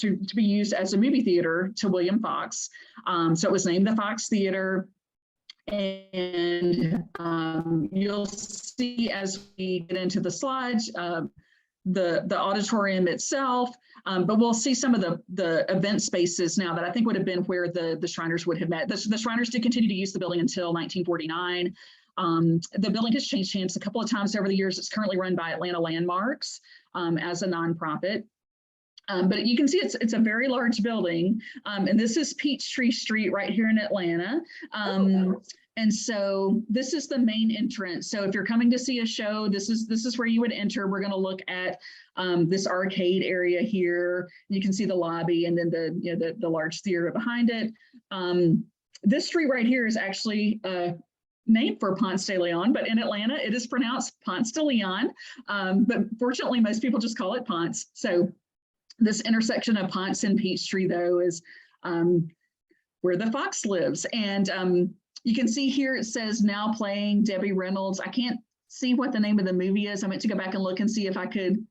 to be used as a movie theater to William Fox. So it was named the Fox Theater. And you'll see as we get into the slides, the auditorium itself, but we'll see some of the event spaces now that I think would have been where the Shriners would have met. The Shriners did continue to use the building until 1949. The building has changed hands a couple of times over the years. It's currently run by Atlanta Landmarks as a nonprofit. But you can see it's a very large building, and this is Peachtree Street right here in Atlanta. And so this is the main entrance. So if you're coming to see a show, this is where you would enter. We're going to look at this arcade area here. You can see the lobby, and then the large theater behind it. This street right here is actually named for Ponce de Leon, but in Atlanta, it is pronounced Ponce de Leon. But fortunately, most people just call it Ponce. So this intersection of Ponce and Peachtree, though, is where the fox lives. And you can see here it says now playing Debbie Reynolds. I can't see what the name of the movie is. I meant to go back and look and see if I could,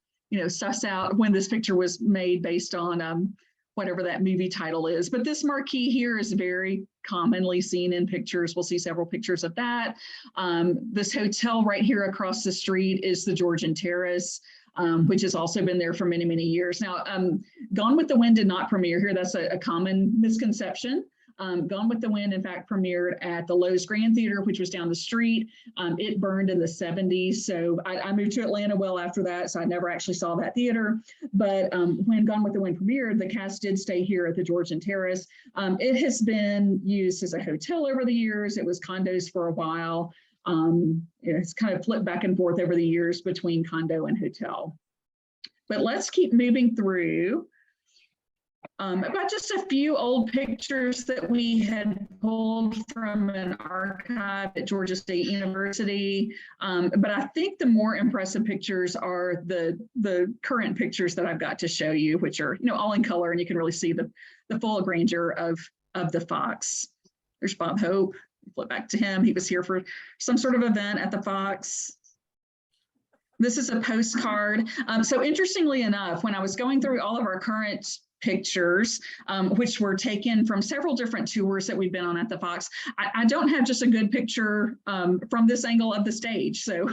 suss out when this picture was made based on whatever that movie title is. But this marquee here is very commonly seen in pictures. We'll see several pictures of that. This hotel right here across the street is the Georgian Terrace, which has also been there for many, many years. Now, Gone with the Wind did not premiere here. That's a common misconception. Gone with the Wind, in fact, premiered at the Lowe's Grand Theater, which was down the street. It burned in the 70s. So I moved to Atlanta well after that, so I never actually saw that theater. But when Gone with the Wind premiered, the cast did stay here at the Georgian Terrace. It has been used as a hotel over the years. It was condos for a while. It's kind of flipped back and forth over the years between condo and hotel. But let's keep moving through. About just a few old pictures that we had pulled from an archive at Georgia State University. But I think the more impressive pictures are the current pictures that I've got to show you, which are all in color, and you can really see the full grandeur of the Fox. There's Bob Hope. Flip back to him. He was here for some sort of event at the Fox. This is a postcard. So interestingly enough, when I was going through all of our current pictures, which were taken from several different tours that we've been on at the Fox, I don't have just a good picture from this angle of the stage. So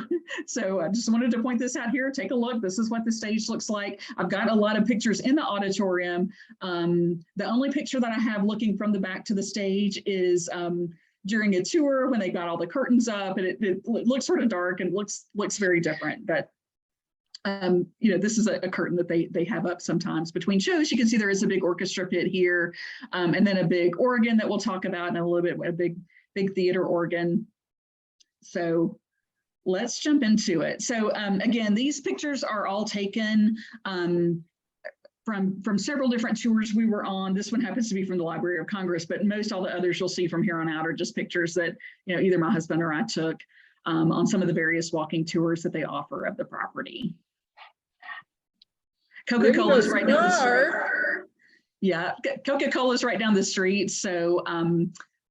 I just wanted to point this out here. Take a look. This is what the stage looks like. I've got a lot of pictures in the auditorium. The only picture that I have looking from the back to the stage is during a tour when they got all the curtains up, and it looks sort of dark and looks very different. But this is a curtain that they have up sometimes between shows. You can see there is a big orchestra pit here, and then a big organ that we'll talk about in a little bit, a big theater organ. So let's jump into it. So again, these pictures are all taken from several different tours we were on. This one happens to be from the Library of Congress, but most all the others you'll see from here on out are just pictures that either my husband or I took on some of the various walking tours that they offer of the property. Coca-Cola's right down the street. Yeah, Coca-Cola's right down the street. So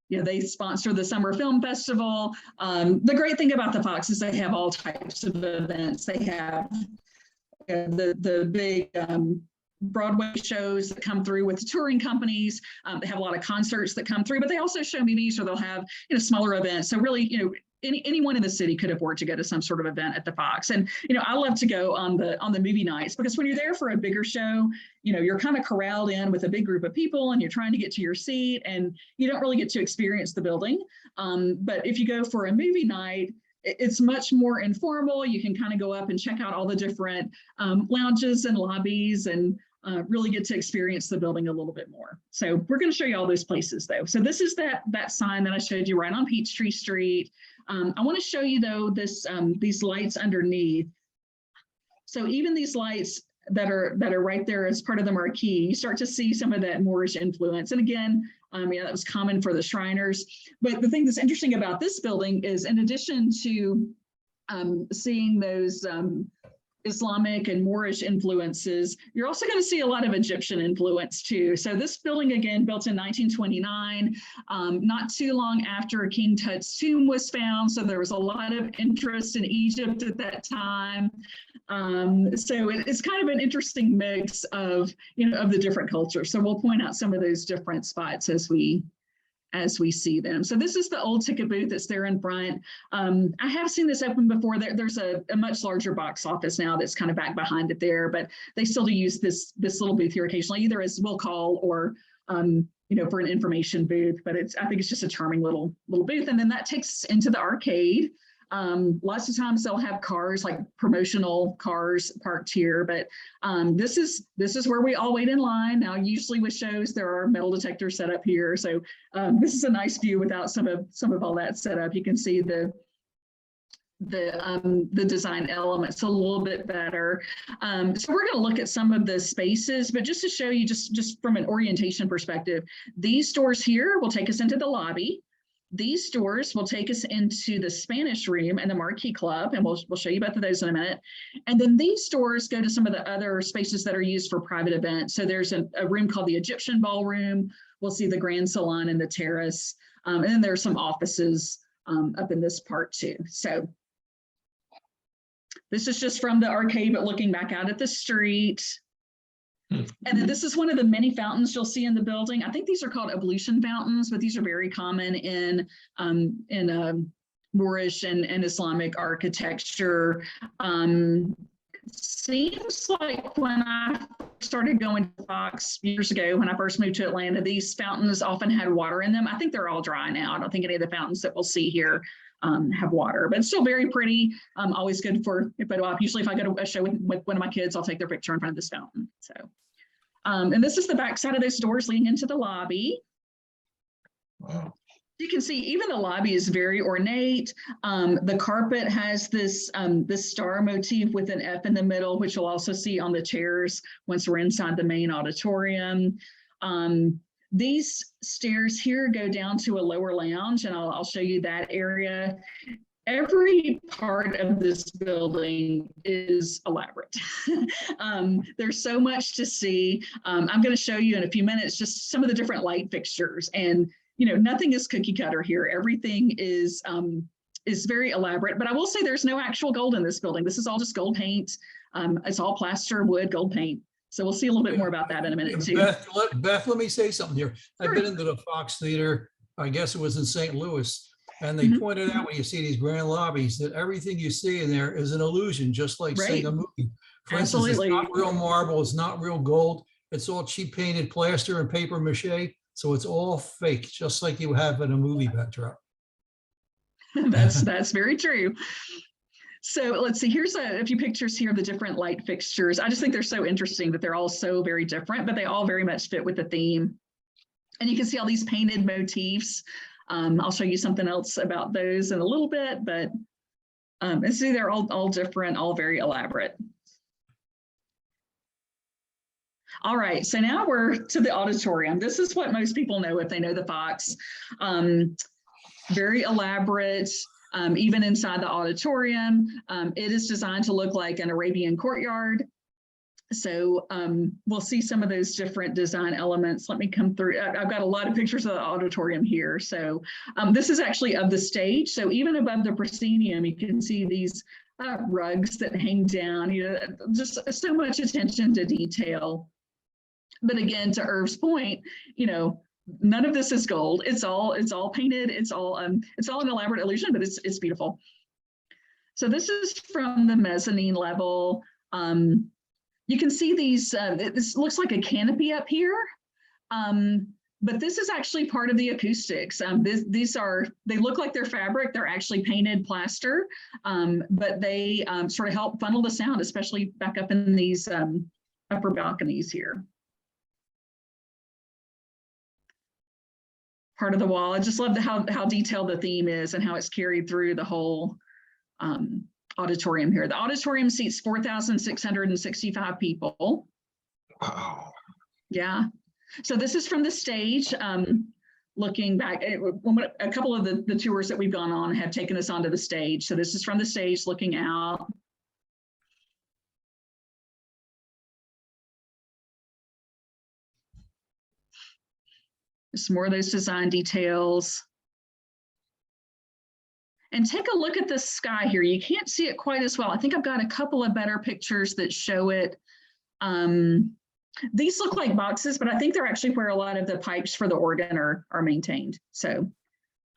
they sponsor the Summer Film Festival. The great thing about the Fox is they have all types of events. They have the big Broadway shows that come through with the touring companies. They have a lot of concerts that come through, but they also show movies, or they'll have smaller events. So really, anyone in the city could afford to go to some sort of event at the Fox. And I love to go on the movie nights, because when you're there for a bigger show, you're kind of corralled in with a big group of people, and you're trying to get to your seat, and you don't really get to experience the building. But if you go for a movie night, it's much more informal. You can kind of go up and check out all the different lounges and lobbies, and really get to experience the building a little bit more. So we're going to show you all those places, though. So this is that sign that I showed you right on Peachtree Street. I want to show you, though, these lights underneath. So even these lights that are right there as part of the marquee, you start to see some of that Moorish influence. And again, that was common for the Shriners. But the thing that's interesting about this building is, in addition to seeing those Islamic and Moorish influences, you're also going to see a lot of Egyptian influence too. So this building, again, built in 1929, not too long after King Tut's tomb was found. So there was a lot of interest in Egypt at that time. So it's kind of an interesting mix of the different cultures. So we'll point out some of those different spots as we see them. So this is the old ticket booth that's there in front. I have seen this open before. There's a much larger box office now that's kind of back behind it there, but they still do use this little booth here occasionally, either as will call or for an information booth. But I think it's just a charming little booth. And then that takes us into the arcade. Lots of times they'll have cars, like promotional cars, parked here, but this is where we all wait in line. Now, usually with shows, there are metal detectors set up here, so this is a nice view without some of all that set up. You can see the design elements a little bit better. So we're going to look at some of the spaces, but just to show you, just from an orientation perspective, these doors here will take us into the lobby. These doors will take us into the Spanish room and the Marquee Club, and we'll show you both of those in a minute. And then these doors go to some of the other spaces that are used for private events. So there's a room called the Egyptian Ballroom. We'll see the Grand Salon and the terrace. And then there's some offices up in this part too. So this is just from the arcade, but looking back out at the street. And then this is one of the many fountains you'll see in the building. I think these are called ablution fountains, but these are very common in Moorish and Islamic architecture. Seems like when I started going to Fox years ago, when I first moved to Atlanta, these fountains often had water in them. I think they're all dry now. I don't think any of the fountains that we'll see here have water, but it's still very pretty. Always good for a photo op. Usually if I go to a show with one of my kids, I'll take their picture in front of this fountain. So, and this is the back side of those doors leading into the lobby. Wow. You can see even the lobby is very ornate. The carpet has this star motif with an F in the middle, which you'll also see on the chairs once we're inside the main auditorium. These stairs here go down to a lower lounge, and I'll show you that area. Every part of this building is elaborate. There's so much to see. I'm going to show you in a few minutes just some of the different light fixtures, and you know, nothing is cookie cutter here. Everything is very elaborate, but I will say there's no actual gold in this building. This is all just gold paint. It's all plaster, wood, gold paint. So we'll see a little bit more about that in a minute too. Beth, let me say something here. I've been into the Fox Theater, I guess it was in St. Louis, and they pointed out when you see these grand lobbies that everything you see in there is an illusion, just like seeing a movie. For instance, it's not real marble, it's not real gold. It's all cheap painted plaster and paper mache. So it's all fake, just like you have in a movie backdrop. That's very true. So let's see, here's a few pictures here of the different light fixtures. I just think they're so interesting that they're all so very different, but they all very much fit with the theme. And you can see all these painted motifs. I'll show you something else about those in a little bit, but see, they're all different, all very elaborate. All right, so now we're to the auditorium. This is what most people know if they know the Fox. Very elaborate, even inside the auditorium. It is designed to look like an Arabian courtyard. So we'll see some of those different design elements. Let me come through. I've got a lot of pictures of the auditorium here. So this is actually of the stage. So even above the proscenium, you can see these rugs that hang down, you know, just so much attention to detail. But again, to Irv's point, you know, none of this is gold. It's all painted. It's all an elaborate illusion, but it's beautiful. So this is from the mezzanine level. You can see these. This looks like a canopy up here, but this is actually part of the acoustics. They look like they're fabric. They're actually painted plaster, but they sort of help funnel the sound, especially back up in these upper balconies here. Part of the wall. I just love how detailed the theme is and how it's carried through the whole auditorium here. The auditorium seats 4,665 people. Wow. Yeah. So this is from the stage. Looking back, a couple of the tours that we've gone on have taken us onto the stage. So this is from the stage looking out. Some more of those design details. And take a look at the sky here. You can't see it quite as well. I think I've got a couple of better pictures that show it. These look like boxes, but I think they're actually where a lot of the pipes for the organ are maintained. So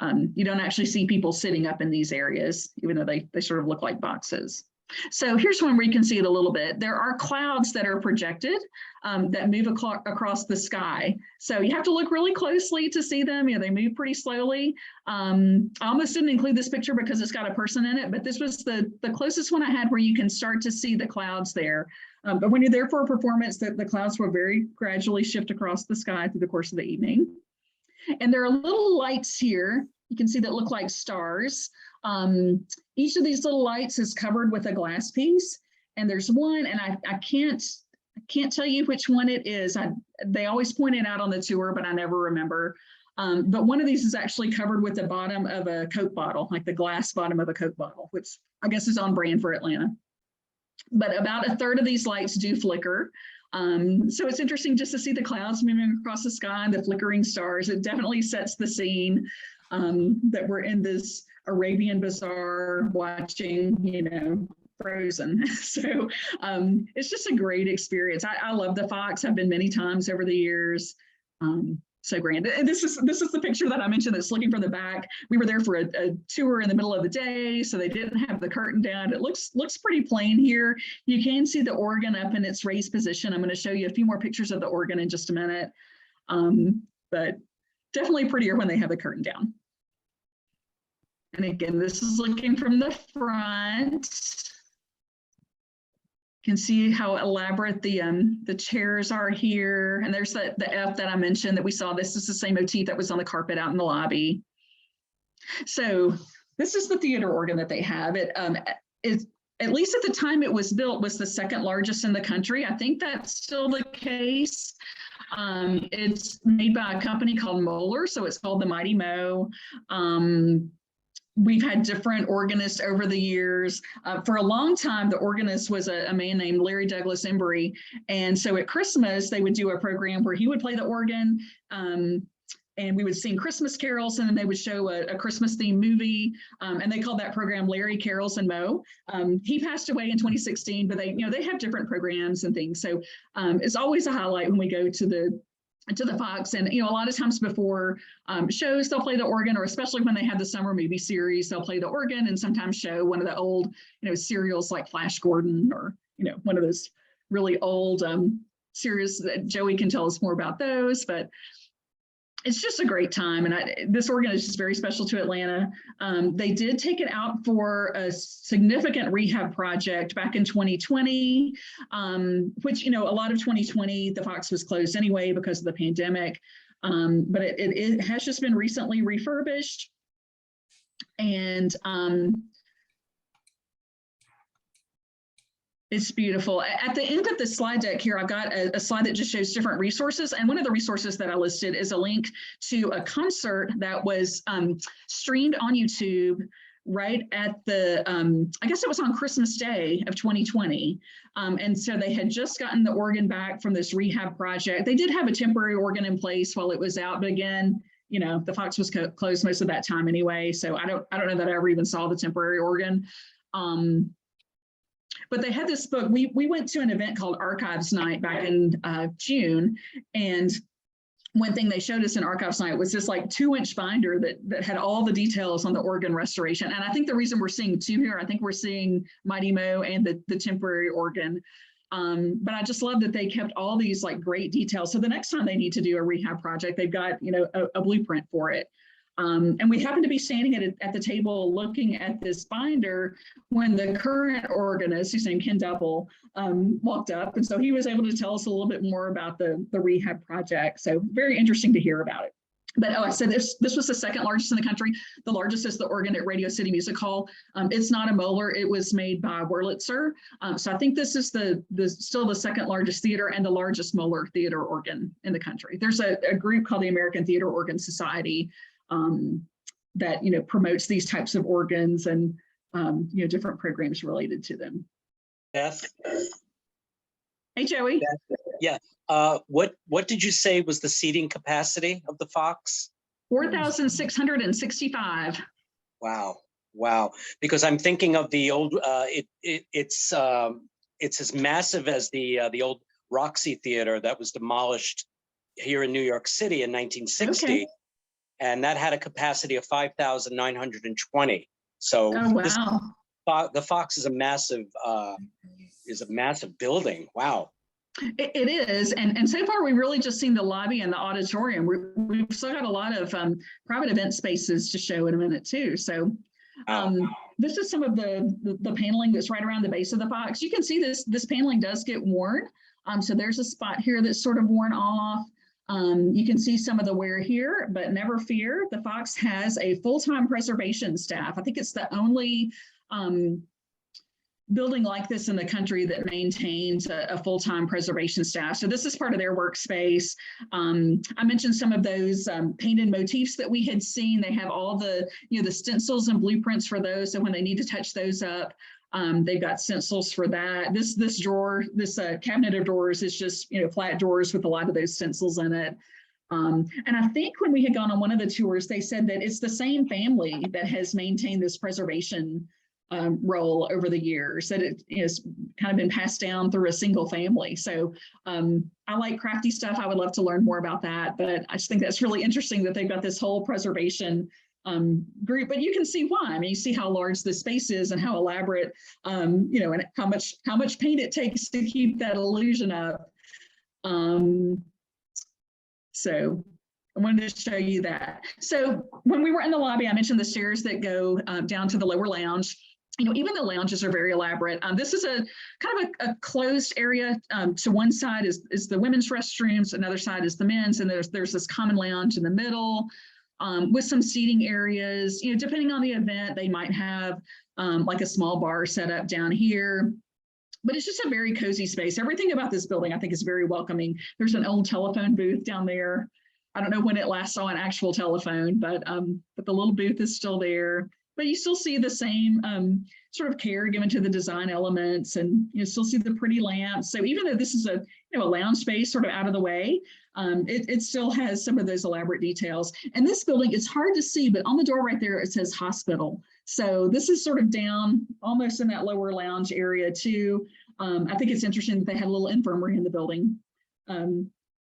you don't actually see people sitting up in these areas, even though they sort of look like boxes. So here's one where you can see it a little bit. There are clouds that are projected that move across the sky. So you have to look really closely to see them. You know, they move pretty slowly. I almost didn't include this picture because it's got a person in it, but this was the closest one I had where you can start to see the clouds there. But when you're there for a performance, the clouds will very gradually shift across the sky through the course of the evening. And there are little lights here. You can see that look like stars. Each of these little lights is covered with a glass piece, and there's one, and I can't tell you which one it is. They always point it out on the tour, but I never remember. But one of these is actually covered with the bottom of a Coke bottle, like the glass bottom of a Coke bottle, which I guess is on brand for Atlanta. But about a third of these lights do flicker. So it's interesting just to see the clouds moving across the sky and the flickering stars. It definitely sets the scene that we're in this Arabian bazaar watching, you know, Frozen. So it's just a great experience. I love the Fox. I've been many times over the years. So grand. And this is the picture that I mentioned that's looking from the back. We were there for a tour in the middle of the day, so they didn't have the curtain down. It looks pretty plain here. You can see the organ up in its raised position. I'm going to show you a few more pictures of the organ in just a minute. But definitely prettier when they have the curtain down. And again, this is looking from the front. You can see how elaborate the chairs are here. And there's the F that I mentioned that we saw. This is the same motif that was on the carpet out in the lobby. So this is the theater organ that they have. It is, at least at the time it was built, was the second largest in the country. I think that's still the case. It's made by a company called Moeller, so it's called the Mighty Mo. We've had different organists over the years. For a long time, the organist was a man named Larry Douglas Embry. And so at Christmas, they would do a program where he would play the organ, and we would sing Christmas carols, and then they would show a Christmas themed movie. And they called that program Larry Carols and Mo. He passed away in 2016, but they have different programs and things. So it's always a highlight when we go to the Fox. And, a lot of times before shows, they'll play the organ, or especially when they have the summer movie series, they'll play the organ and sometimes show one of the old, serials like Flash Gordon, or, one of those really old series that Joey can tell us more about those. But it's just a great time. And this organ is just very special to Atlanta. They did take it out for a significant rehab project back in 2020, which, a lot of 2020, the Fox was closed anyway because of the pandemic. But it has just been recently refurbished. And it's beautiful. At the end of the slide deck here, I've got a slide that just shows different resources. And one of the resources that I listed is a link to a concert that was streamed on YouTube right at the, I guess it was on Christmas Day of 2020. And so they had just gotten the organ back from this rehab project. They did have a temporary organ in place while it was out, but again, the Fox was closed most of that time anyway. So I don't know that I ever even saw the temporary organ. But they had this book. We went to an event called Archives Night back in June. And one thing they showed us in Archives Night was this like 2-inch binder that had all the details on the organ restoration. And I think the reason we're seeing two here, I think we're seeing Mighty Mo and the temporary organ. But I just love that they kept all these like great details. So the next time they need to do a rehab project, they've got, a blueprint for it. And we happened to be standing at the table looking at this binder when the current organist, who's named Ken Double, walked up. And so he was able to tell us a little bit more about the rehab project. So very interesting to hear about it. But I said this was the second largest in the country. The largest is the organ at Radio City Music Hall. It's not a Moeller. It was made by Wurlitzer. So I think this is still the second largest theater and the largest Moeller theater organ in the country. There's a group called the American Theater Organ Society that promotes these types of organs and different programs related to them. Beth? Hey, Joey. Beth, yeah. What did you say was the seating capacity of the Fox? 4,665. Wow. Because I'm thinking of the old. It's as massive as the old Roxy Theater that was demolished here in New York City in 1960. Okay. And that had a capacity of 5,920. So the Fox is a massive building. Wow. It is. And so far, we've really just seen the lobby and the auditorium. We've still got a lot of private event spaces to show in a minute too. So this is some of the paneling that's right around the base of the Fox. You can see this paneling does get worn. So there's a spot here that's sort of worn off. You can see some of the wear here, but never fear. The Fox has a full-time preservation staff. I think it's the only building like this in the country that maintains a full-time preservation staff. So this is part of their workspace. I mentioned some of those painted motifs that we had seen. They have all the, the stencils and blueprints for those. So when they need to touch those up, they've got stencils for that. This drawer, this cabinet of drawers is just, flat drawers with a lot of those stencils in it. And I think when we had gone on one of the tours, they said that it's the same family that has maintained this preservation role over the years, that it has kind of been passed down through a single family. So I like crafty stuff. I would love to learn more about that, but I just think that's really interesting that they've got this whole preservation group, but you can see why. I mean, you see how large the space is and how elaborate, and how much paint it takes to keep that illusion up. So I wanted to show you that. So when we were in the lobby, I mentioned the stairs that go down to the lower lounge. Even the lounges are very elaborate. This is a kind of a closed area. To one side is the women's restrooms, another side is the men's, and there's this common lounge in the middle with some seating areas. Depending on the event, they might have like a small bar set up down here. But it's just a very cozy space. Everything about this building, I think, is very welcoming. There's an old telephone booth down there. I don't know when it last saw an actual telephone, but the little booth is still there. But you still see the same sort of care given to the design elements, and you still see the pretty lamps. So even though this is a lounge space sort of out of the way, it still has some of those elaborate details. And this building, it's hard to see, but on the door right there, it says hospital. So this is sort of down almost in that lower lounge area too. I think it's interesting that they had a little infirmary in the building.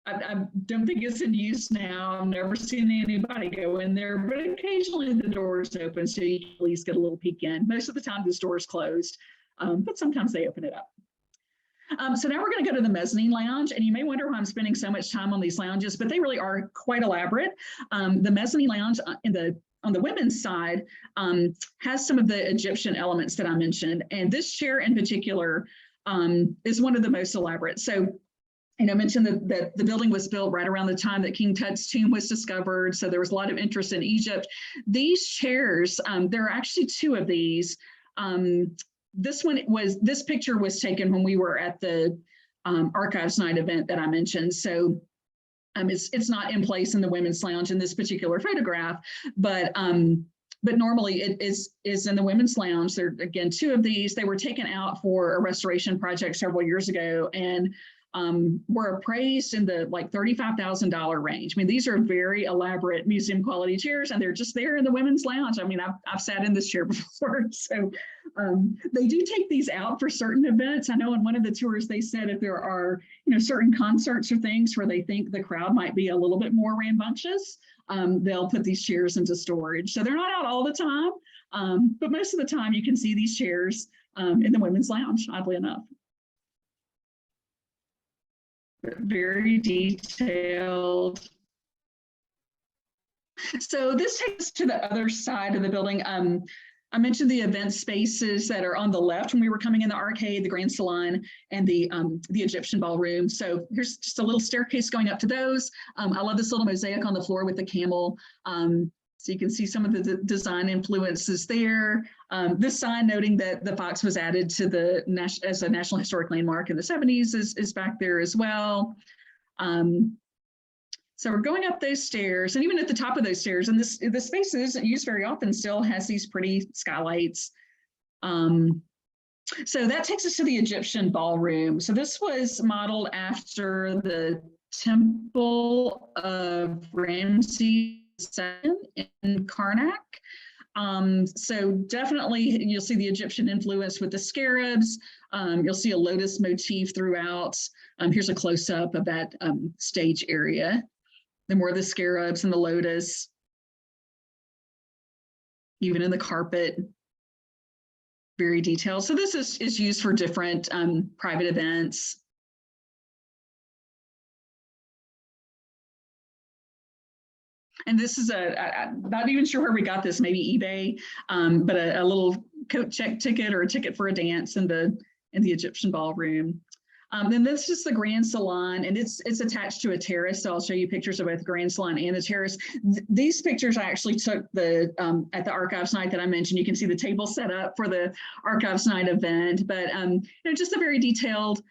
I don't think it's in use now. I've never seen anybody go in there, but occasionally the doors open, so you can at least get a little peek in. Most of the time this door is closed, but sometimes they open it up. So now we're going to go to the mezzanine lounge, and you may wonder why I'm spending so much time on these lounges, but they really are quite elaborate. The mezzanine lounge on the women's side has some of the Egyptian elements that I mentioned, and this chair in particular is one of the most elaborate. So I mentioned that the building was built right around the time that King Tut's tomb was discovered. So there was a lot of interest in Egypt. These chairs, there are actually two of these. This picture was taken when we were at the Archives Night event that I mentioned. So it's not in place in the women's lounge in this particular photograph, but normally it is in the women's lounge. There are, again, two of these. They were taken out for a restoration project several years ago, and were appraised in the like $35,000 range. I mean, these are very elaborate museum quality chairs, and they're just there in the women's lounge. I mean, I've sat in this chair before. So they do take these out for certain events. I know in one of the tours, they said if there are, certain concerts or things where they think the crowd might be a little bit more rambunctious, they'll put these chairs into storage. So they're not out all the time, but most of the time you can see these chairs in the women's lounge, oddly enough. Very detailed. So this takes us to the other side of the building. I mentioned the event spaces that are on the left when we were coming in, the arcade, the grand salon, and the Egyptian ballroom. So here's just a little staircase going up to those. I love this little mosaic on the floor with the camel. So you can see some of the design influences there. This sign noting that the fox was added to as a National Historic Landmark in the 70s is back there as well. So we're going up those stairs, and even at the top of those stairs, and the space that isn't used very often still has these pretty skylights. So that takes us to the Egyptian ballroom. So this was modeled after the Temple of Ramses II in Karnak. So definitely you'll see the Egyptian influence with the scarabs. You'll see a lotus motif throughout. Here's a close-up of that stage area. The more of the scarabs and the lotus, even in the carpet, very detailed. So this is used for different private events. And this is I'm not even sure where we got this, maybe eBay, but a little coat check ticket or a ticket for a dance in the Egyptian ballroom. Then this is the Grand Salon, and it's attached to a terrace. So I'll show you pictures of both the Grand Salon and the terrace. These pictures I actually took at the Archives Night that I mentioned. You can see the table set up for the Archives Night event, but just a very detailed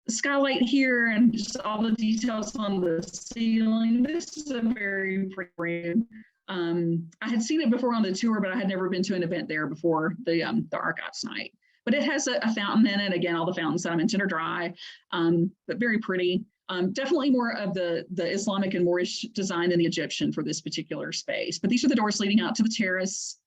skylight here and just all the details on the ceiling. This is a very pretty room. I had seen it before on the tour, but I had never been to an event there before the Archives Night. But it has a fountain in it. Again, all the fountains that I mentioned are dry, but very pretty. Definitely more of the Islamic and Moorish design than the Egyptian for this particular space. But these are the doors leading out to the terrace.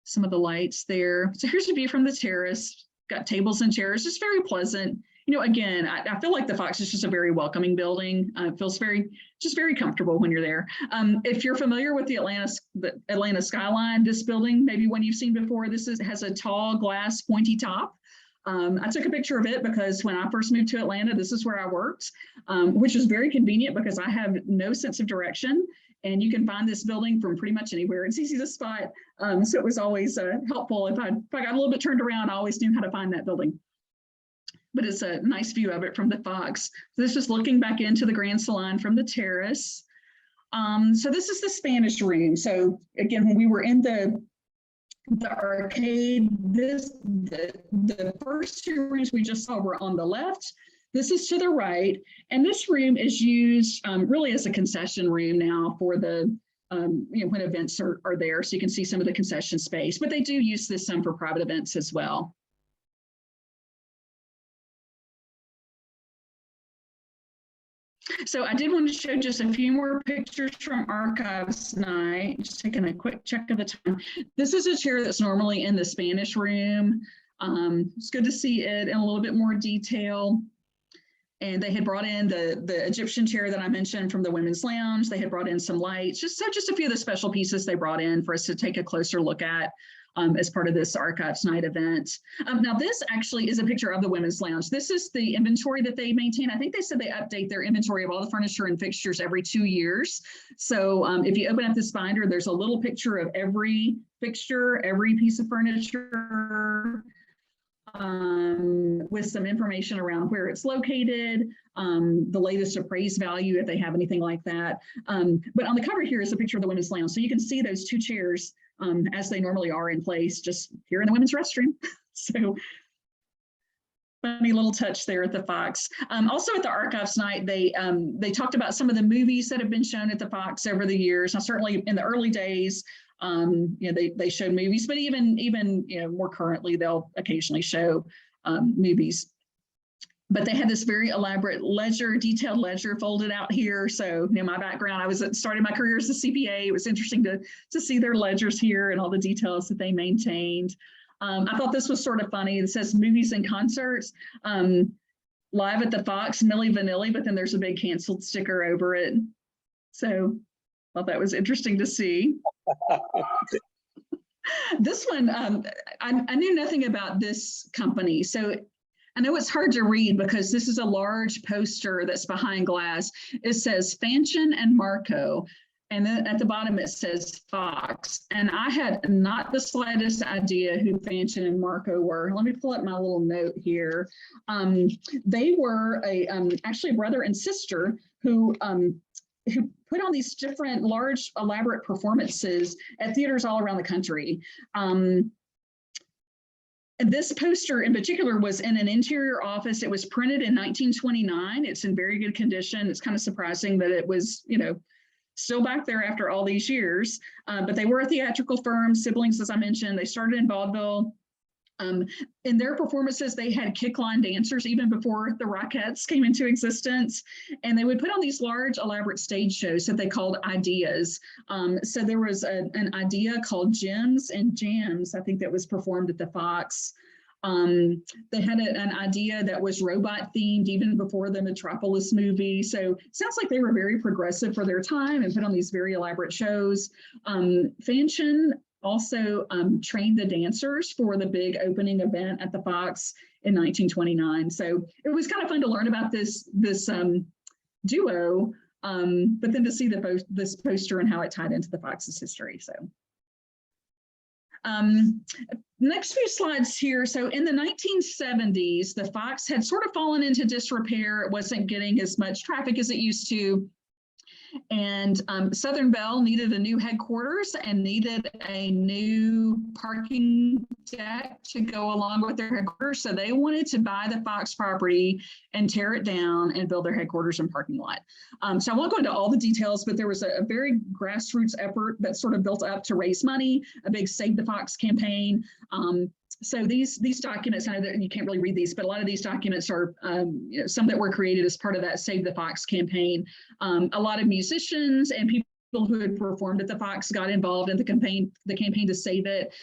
Some of the lights there. So here's a view from the terrace. Got tables and chairs, just very pleasant. Again, I feel like the Fox is just a very welcoming building. It feels very comfortable when you're there. If you're familiar with the Atlanta skyline, this building, maybe one you've seen before, has a tall glass pointy top. I took a picture of it because when I first moved to Atlanta, this is where I worked, which is very convenient because I have no sense of direction. And you can find this building from pretty much anywhere. It's easy to spot. So it was always helpful. If I got a little bit turned around, I always knew how to find that building. But it's a nice view of it from the Fox. This is looking back into the Grand Salon from the terrace. So this is the Spanish room. So again, when we were in the arcade, the first two rooms we just saw were on the left. This is to the right. And this room is used really as a concession room now for the, when events are there. So you can see some of the concession space, but they do use this some for private events as well. So I did want to show just a few more pictures from Archives Night, just taking a quick check of the time. This is a chair that's normally in the Spanish room. It's good to see it in a little bit more detail. And they had brought in the Egyptian chair that I mentioned from the Women's Lounge. They had brought in some lights, just a few of the special pieces they brought in for us to take a closer look at as part of this Archives Night event. Now this actually is a picture of the Women's Lounge. This is the inventory that they maintain. I think they said they update their inventory of all the furniture and fixtures every 2 years. So if you open up this binder, there's a little picture of every fixture, every piece of furniture, with some information around where it's located, the latest appraised value, if they have anything like that. But on the cover here is a picture of the Women's Lounge. So you can see those two chairs as they normally are in place, just here in the women's restroom. So funny little touch there at the Fox. Also at the Archives Night, they talked about some of the movies that have been shown at the Fox over the years. Now, certainly in the early days, they showed movies, but even more currently, they'll occasionally show movies. But they had this very elaborate ledger, detailed ledger folded out here. So, my background, I was starting my career as a CPA. It was interesting to see their ledgers here and all the details that they maintained. I thought this was sort of funny. It says movies and concerts, live at the Fox, Milli Vanilli, but then there's a big canceled sticker over it. So I thought that was interesting to see. This one, I knew nothing about this company. So I know it's hard to read because this is a large poster that's behind glass. It says Fanchon and Marco. And then at the bottom, it says Fox. And I had not the slightest idea who Fanchon and Marco were. Let me pull up my little note here. They were actually a brother and sister who put on these different large, elaborate performances at theaters all around the country. And this poster in particular was in an interior office. It was printed in 1929. It's in very good condition. It's kind of surprising that it was, still back there after all these years. But they were a theatrical firm, siblings, as I mentioned. They started in vaudeville. In their performances, they had kickline dancers even before the Rockettes came into existence. And they would put on these large, elaborate stage shows that they called ideas. So there was an idea called Gems and Jams, I think, that was performed at the Fox. They had an idea that was robot themed even before the Metropolis movie. So it sounds like they were very progressive for their time and put on these very elaborate shows. Fanchon also trained the dancers for the big opening event at the Fox in 1929. So it was kind of fun to learn about this duo, but then to see this poster and how it tied into the Fox's history. So Next few slides here. So in the 1970s, the Fox had sort of fallen into disrepair. It wasn't getting as much traffic as it used to. And Southern Bell needed a new headquarters and needed a new parking deck to go along with their headquarters. So they wanted to buy the Fox property and tear it down and build their headquarters and parking lot. So I won't go into all the details, but there was a very grassroots effort that sort of built up to raise money, a big Save the Fox campaign. So these documents, I know that you can't really read these, but a lot of these documents are some that were created as part of that Save the Fox campaign. A lot of musicians and people who had performed at the Fox got involved in the campaign to save it.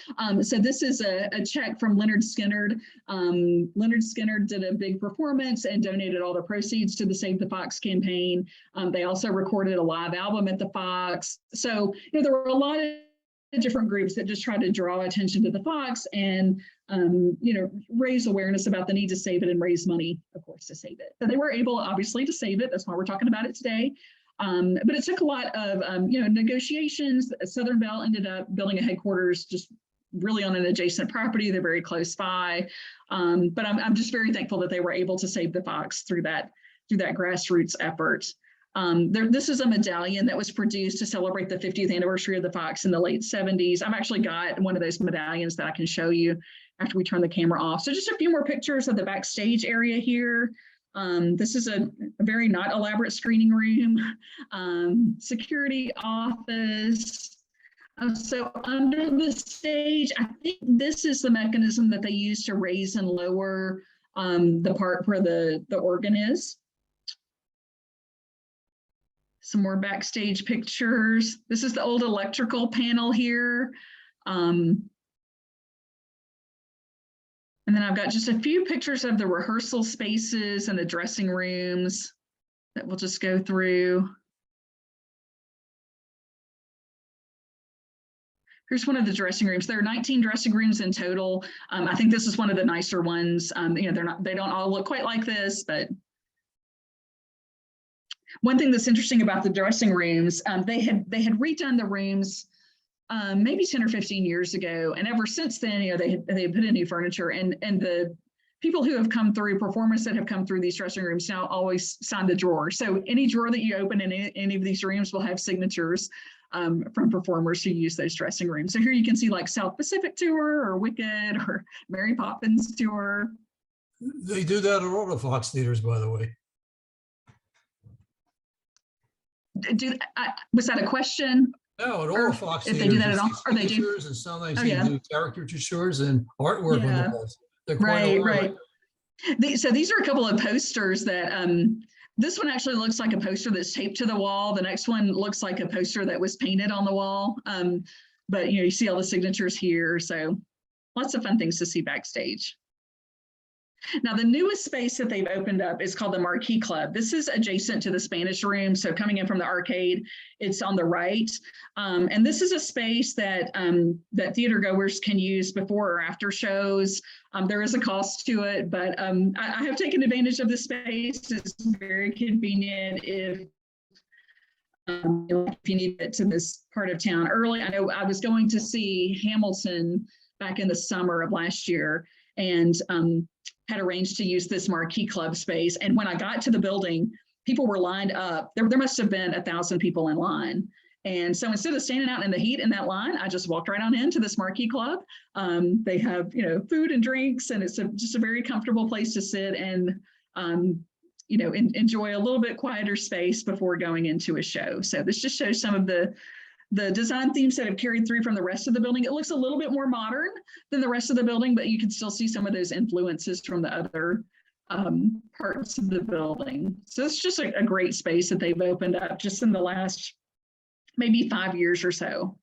So this is a check from Leonard Skinner. Leonard Skinner did a big performance and donated all the proceeds to the Save the Fox campaign. They also recorded a live album at the Fox. So there were a lot of different groups that just try to draw attention to the Fox and raise awareness about the need to save it and raise money, of course, to save it. So they were able, obviously, to save it. That's why we're talking about it today. But it took a lot of negotiations. Southern Bell ended up building a headquarters just really on an adjacent property. They're very close by. But I'm just very thankful that they were able to save the Fox through that grassroots effort. This is a medallion that was produced to celebrate the 50th anniversary of the Fox in the late 70s. I've actually got one of those medallions that I can show you after we turn the camera off. So just a few more pictures of the backstage area here. This is a very not elaborate screening room, security office. So under the stage, I think this is the mechanism that they use to raise and lower the part where the organ is. Some more backstage pictures. This is the old electrical panel here. And then I've got just a few pictures of the rehearsal spaces and the dressing rooms that we'll just go through. Here's one of the dressing rooms. There are 19 dressing rooms in total. I think this is one of the nicer ones. They don't all look quite like this, but one thing that's interesting about the dressing rooms, they had redone the rooms maybe 10 or 15 years ago, and ever since then, they had put in new furniture, and the people who have come through, performers that have come through these dressing rooms now always sign the drawer. So any drawer that you open in any of these rooms will have signatures from performers who use those dressing rooms. So here you can see like South Pacific Tour or Wicked or Mary Poppins Tour. They do that at all the Fox theaters, by the way. Was that a question? No, at all Fox if theaters. They do that at all, or they do. And sometimes they do caricatures and artwork on the walls. They're quite right. So these are a couple of posters that this one actually looks like a poster that's taped to the wall. The next one looks like a poster that was painted on the wall. But you see all the signatures here. So lots of fun things to see backstage. Now, the newest space that they've opened up is called the Marquee Club. This is adjacent to the Spanish Room. So coming in from the arcade, it's on the right. And this is a space that, that theater goers can use before or after shows. There is a cost to it, but I have taken advantage of the space. It's very convenient if you need to get to this part of town early. I know I was going to see Hamilton back in the summer of last year, and had arranged to use this Marquee Club space. And when I got to the building, people were lined up. There must have been 1,000 people in line. And so instead of standing out in the heat in that line, I just walked right on into this Marquee Club. They have, food and drinks, and it's just a very comfortable place to sit and, enjoy a little bit quieter space before going into a show. So this just shows some of the design themes that have carried through from the rest of the building. It looks a little bit more modern than the rest of the building, but you can still see some of those influences from the other parts of the building. So it's just a great space that they've opened up just in the last maybe 5 years or so.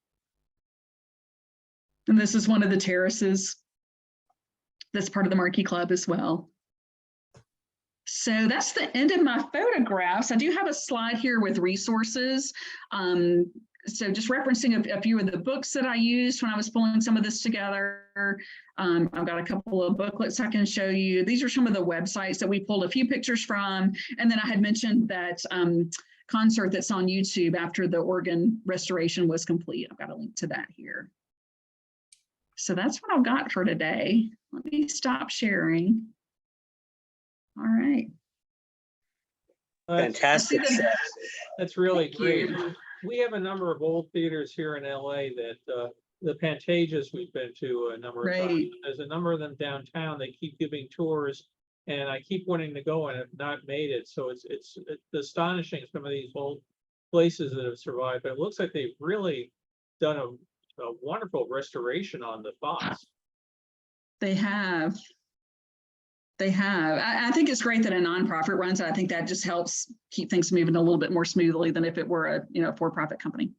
And this is one of the terraces that's part of the Marquee Club as well. So that's the end of my photographs. I do have a slide here with resources. So just referencing a few of the books that I used when I was pulling some of this together. I've got a couple of booklets I can show you. These are some of the websites that we pulled a few pictures from. And then I had mentioned that concert that's on YouTube after the organ restoration was complete. I've got a link to that here. So that's what I've got for today. Let me stop sharing. All right. Fantastic. I see that- That's really Thank great. you. We have a number of old theaters here in LA that, the Pantages we've been to a number of times. Right. There's a number of them downtown. They keep giving tours and I keep wanting to go and have not made it. So it's astonishing, some of these old places that have survived, but it looks like they've really done a wonderful restoration on the Fox. They have. They have. I think it's great that a nonprofit runs it. I think that just helps keep things moving a little bit more smoothly than if it were a for-profit company.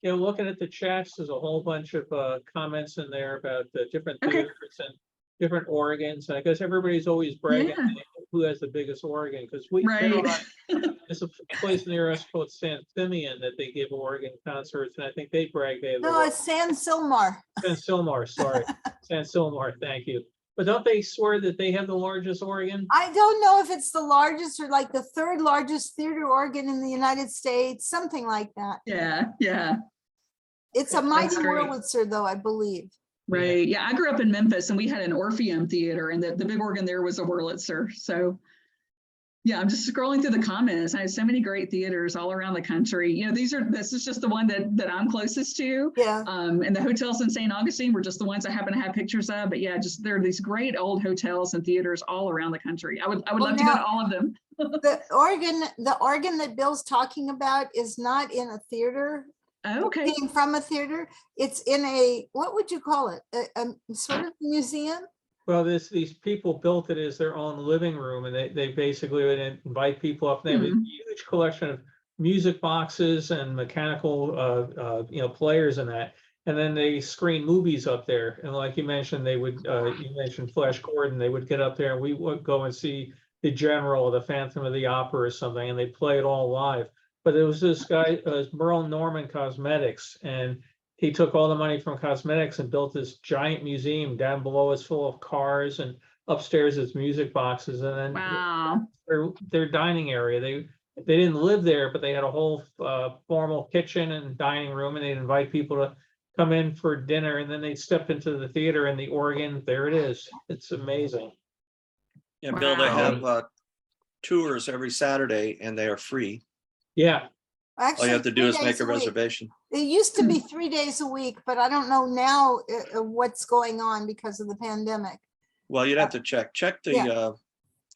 You know, looking at the chats, there's a whole bunch of comments in there about the different Okay. theaters and different organs. And I guess everybody's always bragging Yeah. who has the biggest organ, because Right. there's a place near us called San Simeon that they give organ concerts, and I think they brag they have the No, it's San Silmar. San Silmar, sorry. San Silmar, thank you. But don't they swear that they have the largest organ? I don't know if it's the largest or like the third largest theater organ in the United States, something like that. Yeah. Yeah. It's a That's mighty great. Wurlitzer though, I believe. Right. Yeah. I grew up in Memphis and we had an Orpheum theater and the big organ there was a Wurlitzer. So yeah, I'm just scrolling through the comments. I have so many great theaters all around the country. You know, this is just the one that I'm closest to. Yeah. And the hotels in St. Augustine were just the ones I happen to have pictures of. But yeah, just there are these great old hotels and theaters all around the country. I would Well, love to go now- to all of them. The organ that Bill's talking about is not in a theater, Oh, okay. came from a theater. It's in a, what would you call it? A sort of museum? Well, these people built it as their own living room, and they basically would invite people up. They have a huge collection of music boxes and mechanical, players and that. And then they screen movies up there. And like you mentioned, they would, you mentioned Flash Gordon, they would get up there and we would go and see The General, The Phantom of the Opera or something, and they play it all live. But there was this guy, Merle Norman Cosmetics, and he took all the money from cosmetics and built this giant museum. Down below is full of cars, and upstairs is music boxes, and then Wow. their dining area. They didn't live there, but they had a whole formal kitchen and dining room, and they'd invite people to come in for dinner, and then they'd step into the theater and the organ. There it is. It's amazing. Yeah, Bill, they Wow. have tours every Saturday and they are free. Yeah. All you Actually, have to do 3 is make days a week. reservation. It used to be 3 days a week, but I don't know now what's going on because of the pandemic. Well, you'd have to check the Yeah.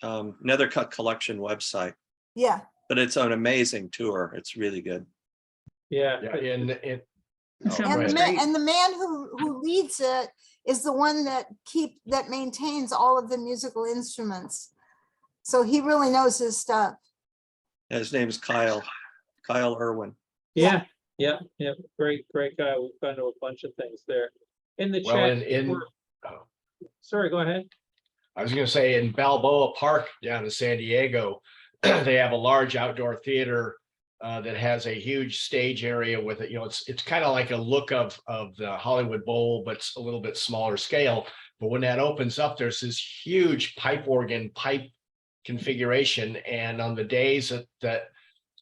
Nethercut Collection website, Yeah. but it's an amazing tour. It's really good. Yeah. Yeah, in That sounds And right. the great. man, and the man who leads it is the one that maintains all of the musical instruments. So he really knows his stuff. Yeah, his name is Kyle Irwin. Yeah. Great guy. We've gone to a bunch of things there. In the Well, chat. in Sorry, go ahead. I was going to say in Balboa Park down in San Diego, they have a large outdoor theater that has a huge stage area with it. You know, it's kind of like a look of the Hollywood Bowl, but it's a little bit smaller scale. But when that opens up, there's this huge pipe configuration. And on the days that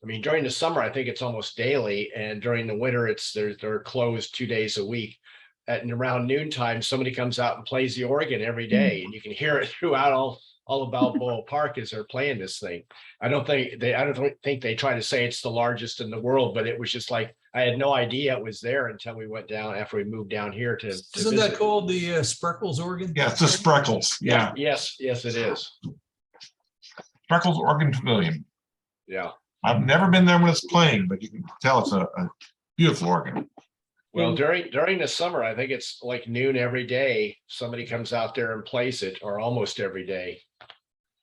I mean, during the summer, I think it's almost daily, and during the winter, they're closed 2 days a week. At around noontime, somebody comes out and plays the organ every day, and you can hear it throughout all of Balboa Park as they're playing this thing. I don't think they try to say it's the largest in the world, but it was just like I had no idea it was there until we went down after we moved down here to Isn't that visit. called the Spreckles organ? Yeah, it's the Spreckles. Yeah, Yes, it is. Spreckles Organ Pavilion. Yeah. I've never been there when it's playing, but you can tell it's a beautiful organ. Well, during the summer, I think it's like noon every day. Somebody comes out there and plays it, or almost every day.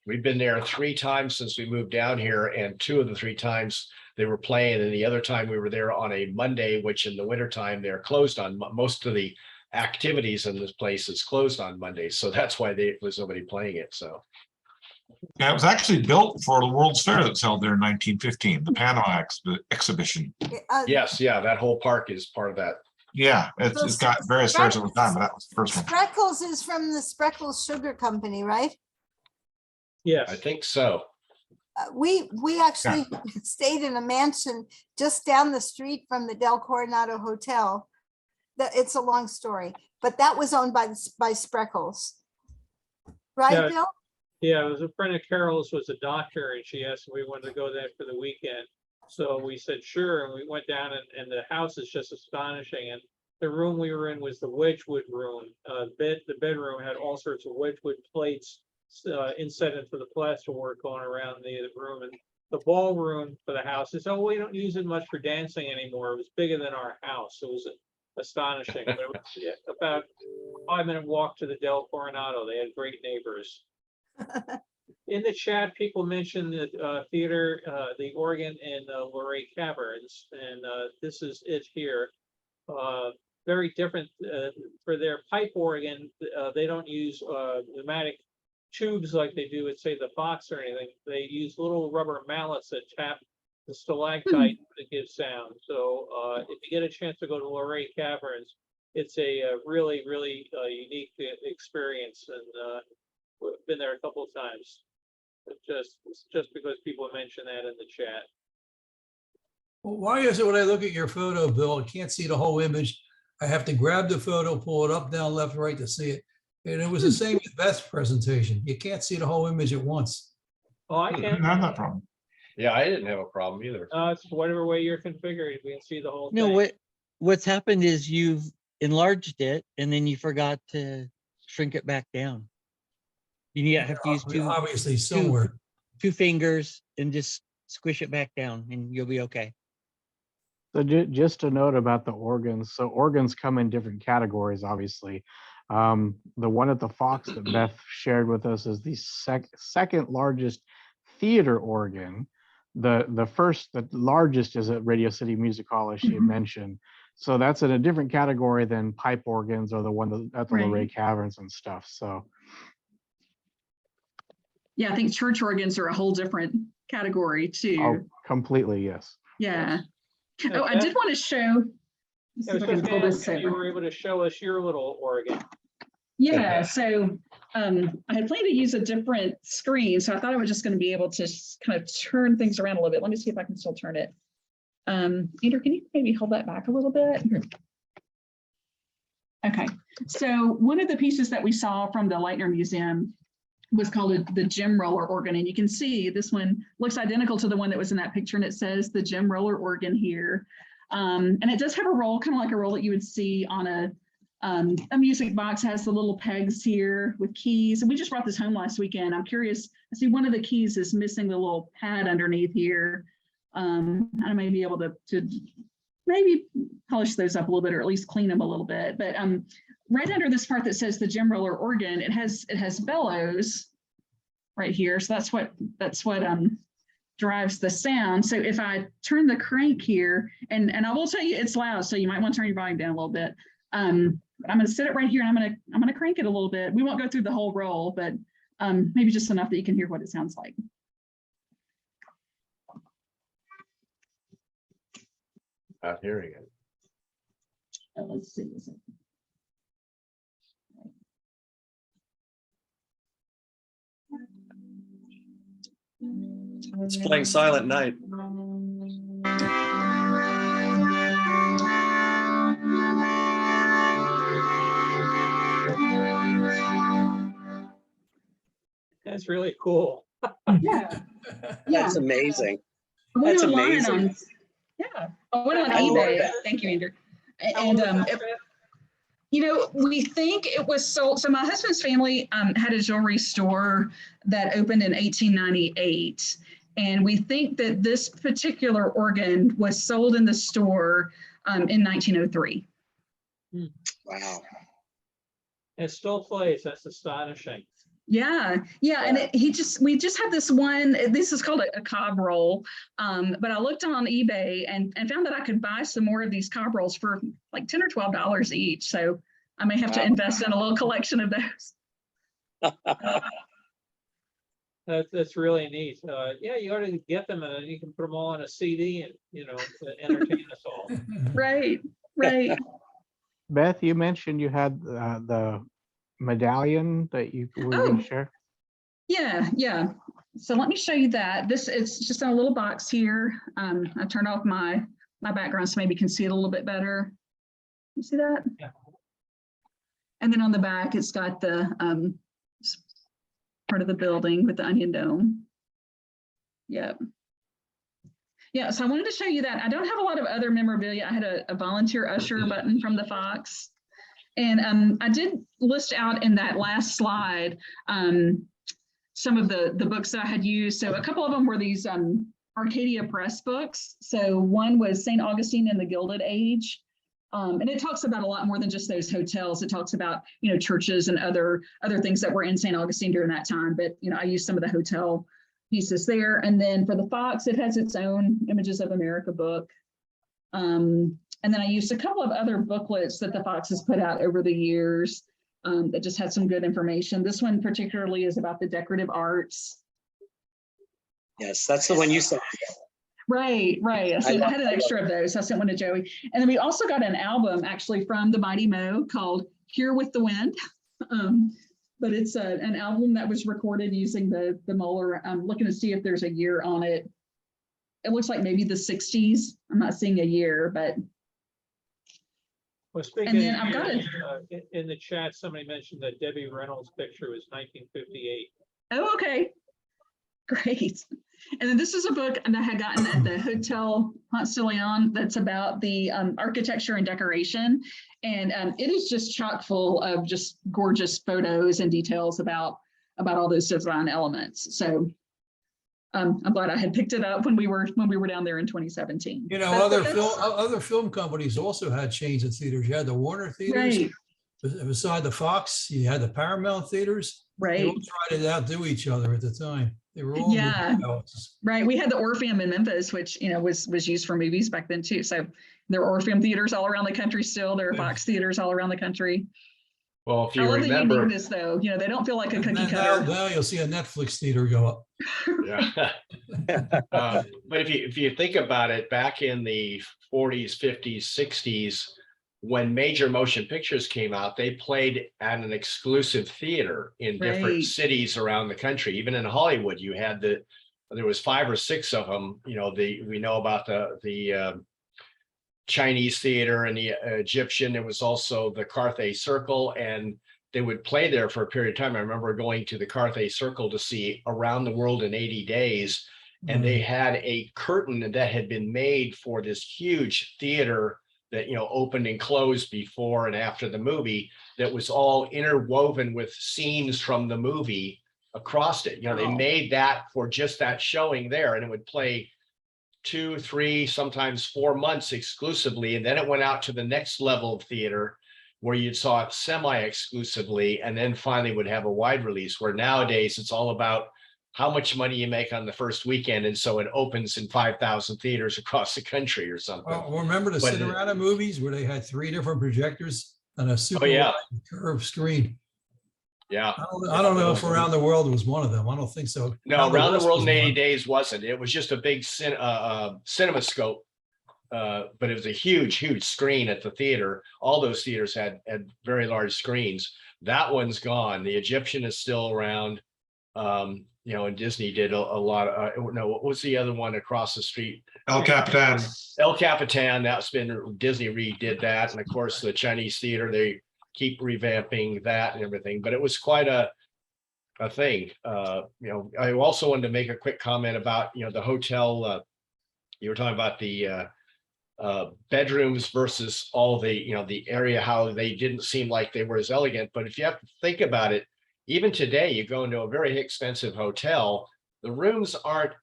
We've been there 3 times since we moved down here, and 2 of the 3 times they were playing, and the other time we were there on a Monday, which in the wintertime they're closed on. Most of the activities in this place is closed on Mondays, so that's why there was nobody playing it. So Yeah, it was actually built for the World's Fair that's held there in 1915, the Panama exhibition. yes, yeah, that whole park is part of that. Yeah, it's got various fairs over time, but that was the first one. Spreckles is from the Spreckles Sugar Company, right? Yes. I think so. We actually stayed in a mansion just down the street from the Del Coronado Hotel. it's a long story, but that was owned by Spreckles. Right, Yeah. Bill? Yeah, it was a friend of Carol's, was a doctor, and she asked if we wanted to go there for the weekend. So we said, sure, and we went down, and the house is just astonishing. And the room we were in was the Wedgwood room. The bedroom had all sorts of Wedgwood plates inset into the plasterwork going around the room. And the ballroom for the house is, oh, we don't use it much for dancing anymore. It was bigger than our house. It was astonishing. But it was about a 5-minute walk to the Del Coronado. They had great neighbors. In the chat, people mentioned the theater, the organ in Luray Caverns, and this is it here. Very different for their pipe organ. They don't use pneumatic tubes like they do at, say, the Fox or anything. They use little rubber mallets that tap the stalactite to give sound. So if you get a chance to go to Luray Caverns, it's a really, really unique experience, and we've been there a couple of times. It's just because people mention that in the chat. Well, why is it when I look at your photo, Bill, I can't see the whole image? I have to grab the photo, pull it up, down, left, right to see it. And it was the same with Beth's presentation. You can't see the whole image at once. Oh, I I can. didn't have that problem. Yeah, I didn't have a problem either. It's whatever way you're configured, we can see the whole No, thing. what's happened is you've enlarged it and then you forgot to shrink it back down. You have to use Obviously somewhere. two fingers and just squish it back down and you'll be okay. So just a note about the organs. So organs come in different categories, obviously. The one at the Fox that Beth shared with us is the second largest theater organ. The largest is at Radio City Music Hall, as she had mentioned. So that's in a different category than pipe organs or the one at the Luray Caverns and stuff. So. Yeah, I think church organs are a whole different category too. Oh, completely, yes. Yeah. Oh, I did want to show. I was just gonna ask if you were able to show us your little organ. Yeah, so I had planned to use a different screen, so I thought I was just going to be able to kind of turn things around a little bit. Let me see if I can still turn it. Andrew, can you maybe hold that back a little bit? Okay, so one of the pieces that we saw from the Leitner Museum was called the gem roller organ. And you can see this one looks identical to the one that was in that picture, and it says the gem roller organ here. And it does have a roll, kind of like a roll that you would see on a music box. Has the little pegs here with keys. And we just brought this home last weekend. I'm curious, I see one of the keys is missing the little pad underneath here. I may be able to maybe polish those up a little bit, or at least clean them a little bit. But right under this part that says the gem roller organ, it has bellows right here. So that's what drives the sound. So if I turn the crank here, and I will tell you it's loud, so you might want to turn your volume down a little bit. But I'm going to set it right here, and I'm going to crank it a little bit. We won't go through the whole roll, but maybe just enough that you can hear what it sounds like. Not hearing it. Let's see. It's playing Silent Night. That's really cool. Yeah. That's amazing. I went That's online amazing. I went on I love eBay. that. Thank you, Andrew. And we think it was sold. So my husband's family had a jewelry store that opened in 1898. And we think that this particular organ was sold in the store in 1903. Wow. It still plays. That's astonishing. Yeah. And we just have this one. This is called a cob roll. But I looked on eBay and found that I could buy some more of these cob rolls for like $10 or $12 each. So I may have to invest in a little collection of those. That's really neat. Yeah, you ought to get them, and then you can put them all on a CD and entertain us all. Right. Beth, you mentioned you had the medallion that you were going to share. Yeah. So let me show you that. It's just in a little box here. I turned off my background so maybe you can see it a little bit better. You see that? Yeah. And then on the back, it's got the part of the building with the onion dome. Yep. Yeah, so I wanted to show you that. I don't have a lot of other memorabilia. I had a volunteer usher button from the Fox. And I did list out in that last slide some of the books that I had used. So a couple of them were these Arcadia Press books. So one was St. Augustine and the Gilded Age. And it talks about a lot more than just those hotels. It talks about, you know, churches and other things that were in St. Augustine during that time. But, you know, I used some of the hotel pieces there. And then for the Fox, it has its own Images of America book. And then I used a couple of other booklets that the Fox has put out over the years that just had some good information. This one particularly is about the decorative arts. Yes, that's the one you said. Right. I had an extra of those. I sent one to Joey. And then we also got an album actually from the Mighty Mo called Here with the Wind. But it's an album that was recorded using the Moeller. I'm looking to see if there's a year on it. It looks like maybe the 60s. I'm not seeing a year, but. Well, speaking And then of I've got years, in the chat, somebody mentioned that Debbie Reynolds' picture was 1958. Oh, okay. Great. And then this is a book that I had gotten at the Hotel Ponce de Leon that's about the architecture and decoration. And it is just chock full of just gorgeous photos and details about all those design elements. So I'm glad I had picked it up when we were down there in 2017. You know, other film companies also had chains of theaters. You had the Warner theaters. Right. Beside the Fox, you had the Paramount theaters. Right. They all tried to outdo each other at the time. They were all right. We had the Orpheum in Memphis, which, you know, was used for movies back then too. So there were Orpheum theaters all around the country still. There are Fox theaters all around the country. Well, if you I love remember, the uniqueness though. You know, they don't feel like a cookie cutter. Now you'll see a Netflix theater go up. yeah. But if you think about it, back in the 40s, 50s, 60s, when major motion pictures came out, they played at an exclusive theater in different cities around the country. Even in Hollywood, you had there was 5 or 6 of them. You know, we know about the Chinese theater and the Egyptian. There was also the Carthay Circle, and they would play there for a period of time. I remember going to the Carthay Circle to see Around the World in 80 Days, and they had a curtain that had been made for this huge theater that, you know, opened and closed before and after the movie, that was all interwoven with scenes from the movie across it. You know, they made that for just that showing there, and it would play 2, 3, sometimes 4 months exclusively. And then it went out to the next level of theater where you saw it semi-exclusively, and then finally would have a wide release, where nowadays it's all about how much money you make on the first weekend. And so it opens in 5,000 theaters across the country or something. Well, remember the Cinerama movies where they had 3 different projectors and a super wide curved screne? Yeah. I don't know if Around the World was one of them. I don't think so. No, Around the World in 80 Days wasn't. It was just a big CinemaScope. But it was a huge screen at the theater. All those theaters had very large screens. That one's gone. The Egyptian is still around. You know, and Disney did a lot of, no, what was the other one across the street? El Capitan. El Capitan, that's been, Disney redid that. And of course, the Chinese theater, they keep revamping that and everything, but it was quite a thing. You know, I also wanted to make a quick comment about, you know, the hotel, you were talking about the bedrooms versus all the, you know, the area, how they didn't seem like they were as elegant. But if you have to think about it, even today, you go into a very expensive hotel, the rooms aren't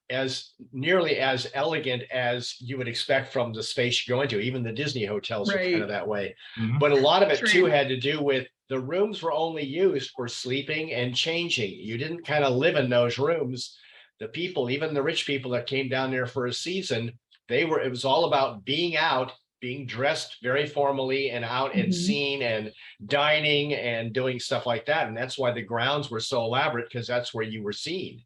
nearly as elegant as you would expect from the space you go into. Even the Disney hotels are kind of that way. But a lot of it too had to do with the rooms were only used for sleeping and changing. You didn't kind of live in those rooms. The people, even the rich people that came down there for a season, it was all about being out, being dressed very formally and out and seen and dining and doing stuff like that. And that's why the grounds were so elaborate, because that's where you were seen.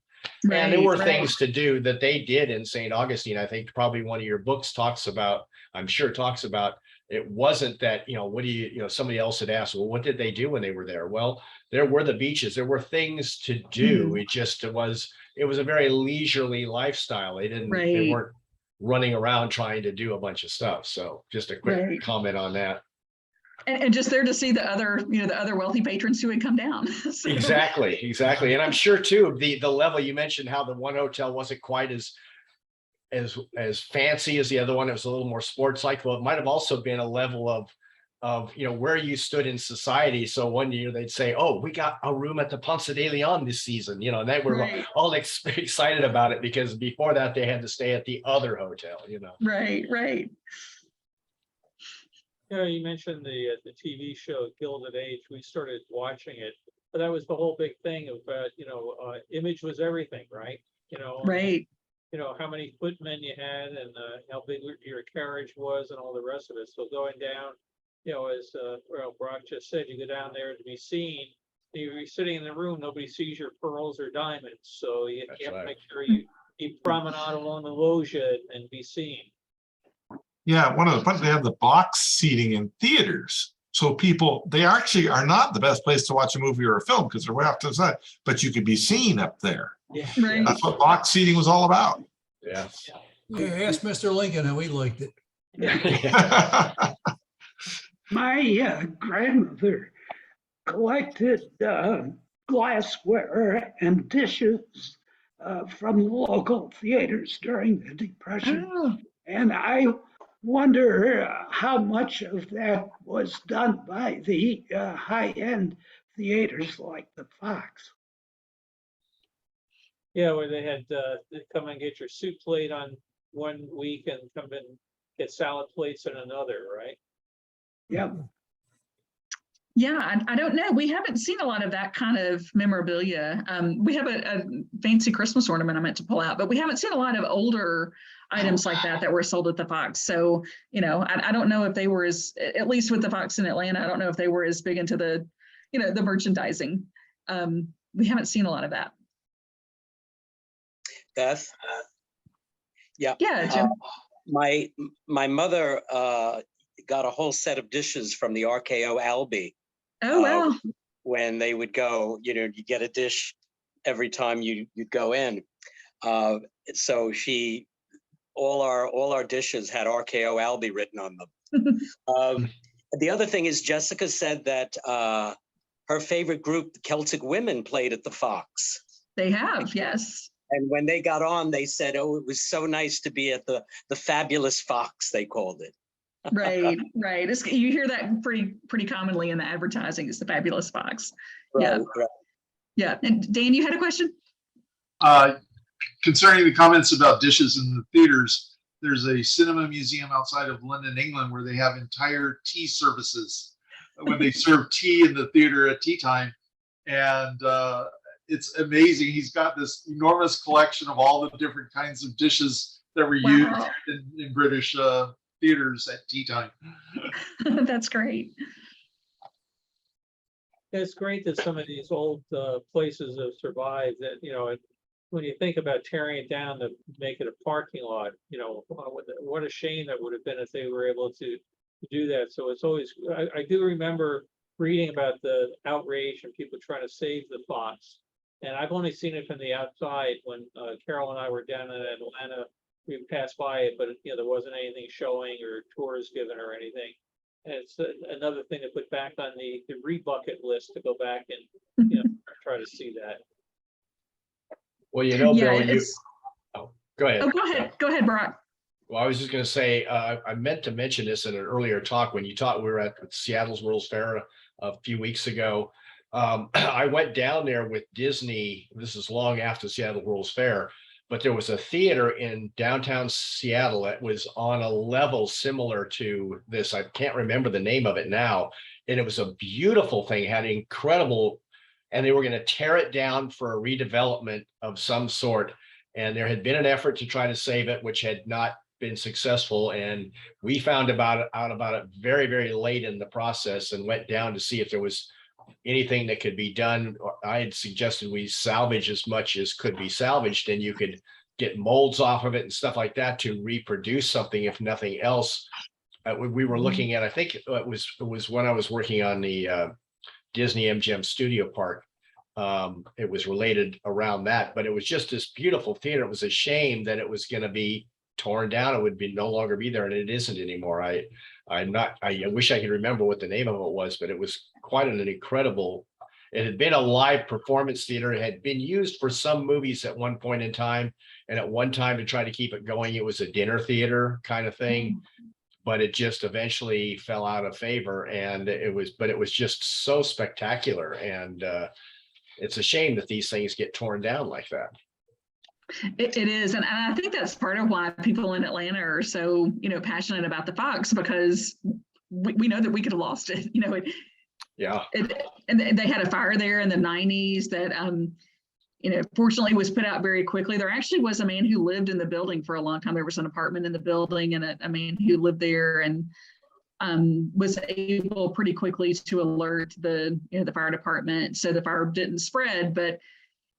And there were things to do that they did in St. Augustine. I think probably one of your books talks about, it wasn't that, you know, somebody else had asked, well, what did they do when they were there? Well, there were the beaches, there were things to do. It was a very leisurely lifestyle. They weren't running around trying to do a bunch of stuff. So just a quick comment on that. And just there to see the other, the other wealthy patrons who had come down. So- Exactly. And I'm sure too, the level you mentioned, how the one hotel wasn't quite as fancy as the other one. It was a little more sports like. Well, it might have also been a level of where you stood in society. So one year they'd say, oh, we got a room at the Ponce de Leon this season, and they were Right. all excited about it, because before that they had to stay at the other hotel. Right. You mentioned the TV show Gilded Age. We started watching it, but that was the whole big thing of, image was everything, right? Right. How many footmen you had, and how big your carriage was, and all the rest of it. So going down, as Brock just said, you go down there to be seen. You're sitting in the room, nobody sees your pearls or diamonds. So you That's have to right. make sure you promenade along the loggia and be seen. Yeah, one of the fun, they have the box seating in theaters. So they actually are not the best place to watch a movie or a film, because they're way off to the side, but you could be seen up there. Yeah. Right. That's what box seating was all about. Yeah. Yeah, ask Mr. Lincoln how he liked it. My grandmother collected glassware and dishes from the local theaters during the Depression. Oh, And I wonder how much of that was done by the high-end theaters like the Fox. Yeah, where they had they come and get your soup plate on one week and come and get salad plates on another, right? Yep. yeah. I don't know. We haven't seen a lot of that kind of memorabilia. We have a fancy Christmas ornament I meant to pull out, but we haven't seen a lot of older items like that were sold at the Fox. So, I don't know if they were at least with the Fox in Atlanta, I don't know if they were as big into the, the merchandising. We haven't seen a lot of that. Beth? Yeah. Yeah, Jim. My mother got a whole set of dishes from the RKO Albee. Oh, wow. When they would go, you get a dish every time you go in. So all our dishes had RKO Albee written on them. The other thing is, Jessica said that her favorite group, the Celtic Women, played at the Fox. They have, yes. And when they got on, they said, "Oh, it was so nice to be at the fabulous Fox," they called it. Right. You hear that pretty commonly in the advertising. It's the fabulous Fox. Yeah. Right. Yeah. And Dan, you had a question? Concerning the comments about dishes in the theaters, there's a cinema museum outside of London, England, where they have entire tea services when they serve tea in the theater at tea time. And it's amazing. He's got this enormous collection of all the different kinds of dishes that were used in British theaters at tea time. That's great. It's great that some of these old places have survived. That when you think about tearing it down to make it a parking lot, what a shame that would have been if they were able to do that. So it's always, I do remember reading about the outrage and people trying to save the Fox. And I've only seen it from the outside. When Carol and I were down in Atlanta, we passed by it, but there wasn't anything showing or tours given or anything. And it's another thing to put back on the rebucket list, to go back and try to see that. Well, Yeah, Bill, go ahead. Oh, go ahead, Brock. Well, I was just going to say, I meant to mention this in an earlier talk when we were at Seattle's World's Fair a few weeks ago. I went down there with Disney. This is long after Seattle World's Fair, but there was a theater in downtown Seattle that was on a level similar to this. I can't remember the name of it now. And it was a beautiful thing, had incredible, and they were going to tear it down for a redevelopment of some sort. And there had been an effort to try to save it, which had not been successful. And we found out about it very, very late in the process, and went down to see if there was anything that could be done. I had suggested we salvage as much as could be salvaged, and you could get molds off of it and stuff like that to reproduce something, if nothing else. We were looking at, I think it was when I was working on the Disney MGM Studio Park. It was related around that, but it was just this beautiful theater. It was a shame that it was going to be torn down. It would be no longer be there, and it isn't anymore. I wish I could remember what the name of it was, but it was quite an incredible, it had been a live performance theater. It had been used for some movies at one point in time. And at one time, to try to keep it going, it was a dinner theater kind of thing. But it just eventually fell out of favor, and it was just so spectacular. And it's a shame that these things get torn down like that. It is, and I think that's part of why people in Atlanta are so, passionate about the Fox, because we know that we could have lost it. Yeah. And they had a fire there in the 90s that, fortunately was put out very quickly. There actually was a man who lived in the building for a long time. There was an apartment in the building, and a man who lived there and was able pretty quickly to alert the fire department, so the fire didn't spread. But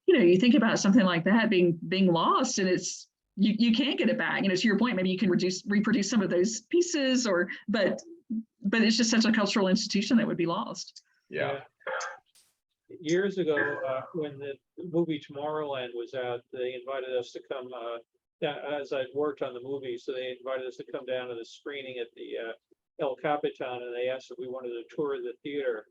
you think about something like that being lost, and it's you can't get it back. To your point, maybe you can reproduce some of those pieces, but it's just such a cultural institution that would be lost. Yeah. Years ago, when the movie Tomorrowland was out, they invited us to come, as I'd worked on the movie, so they invited us to come down to the screening at the El Capitan, and they asked if we wanted to tour the theater.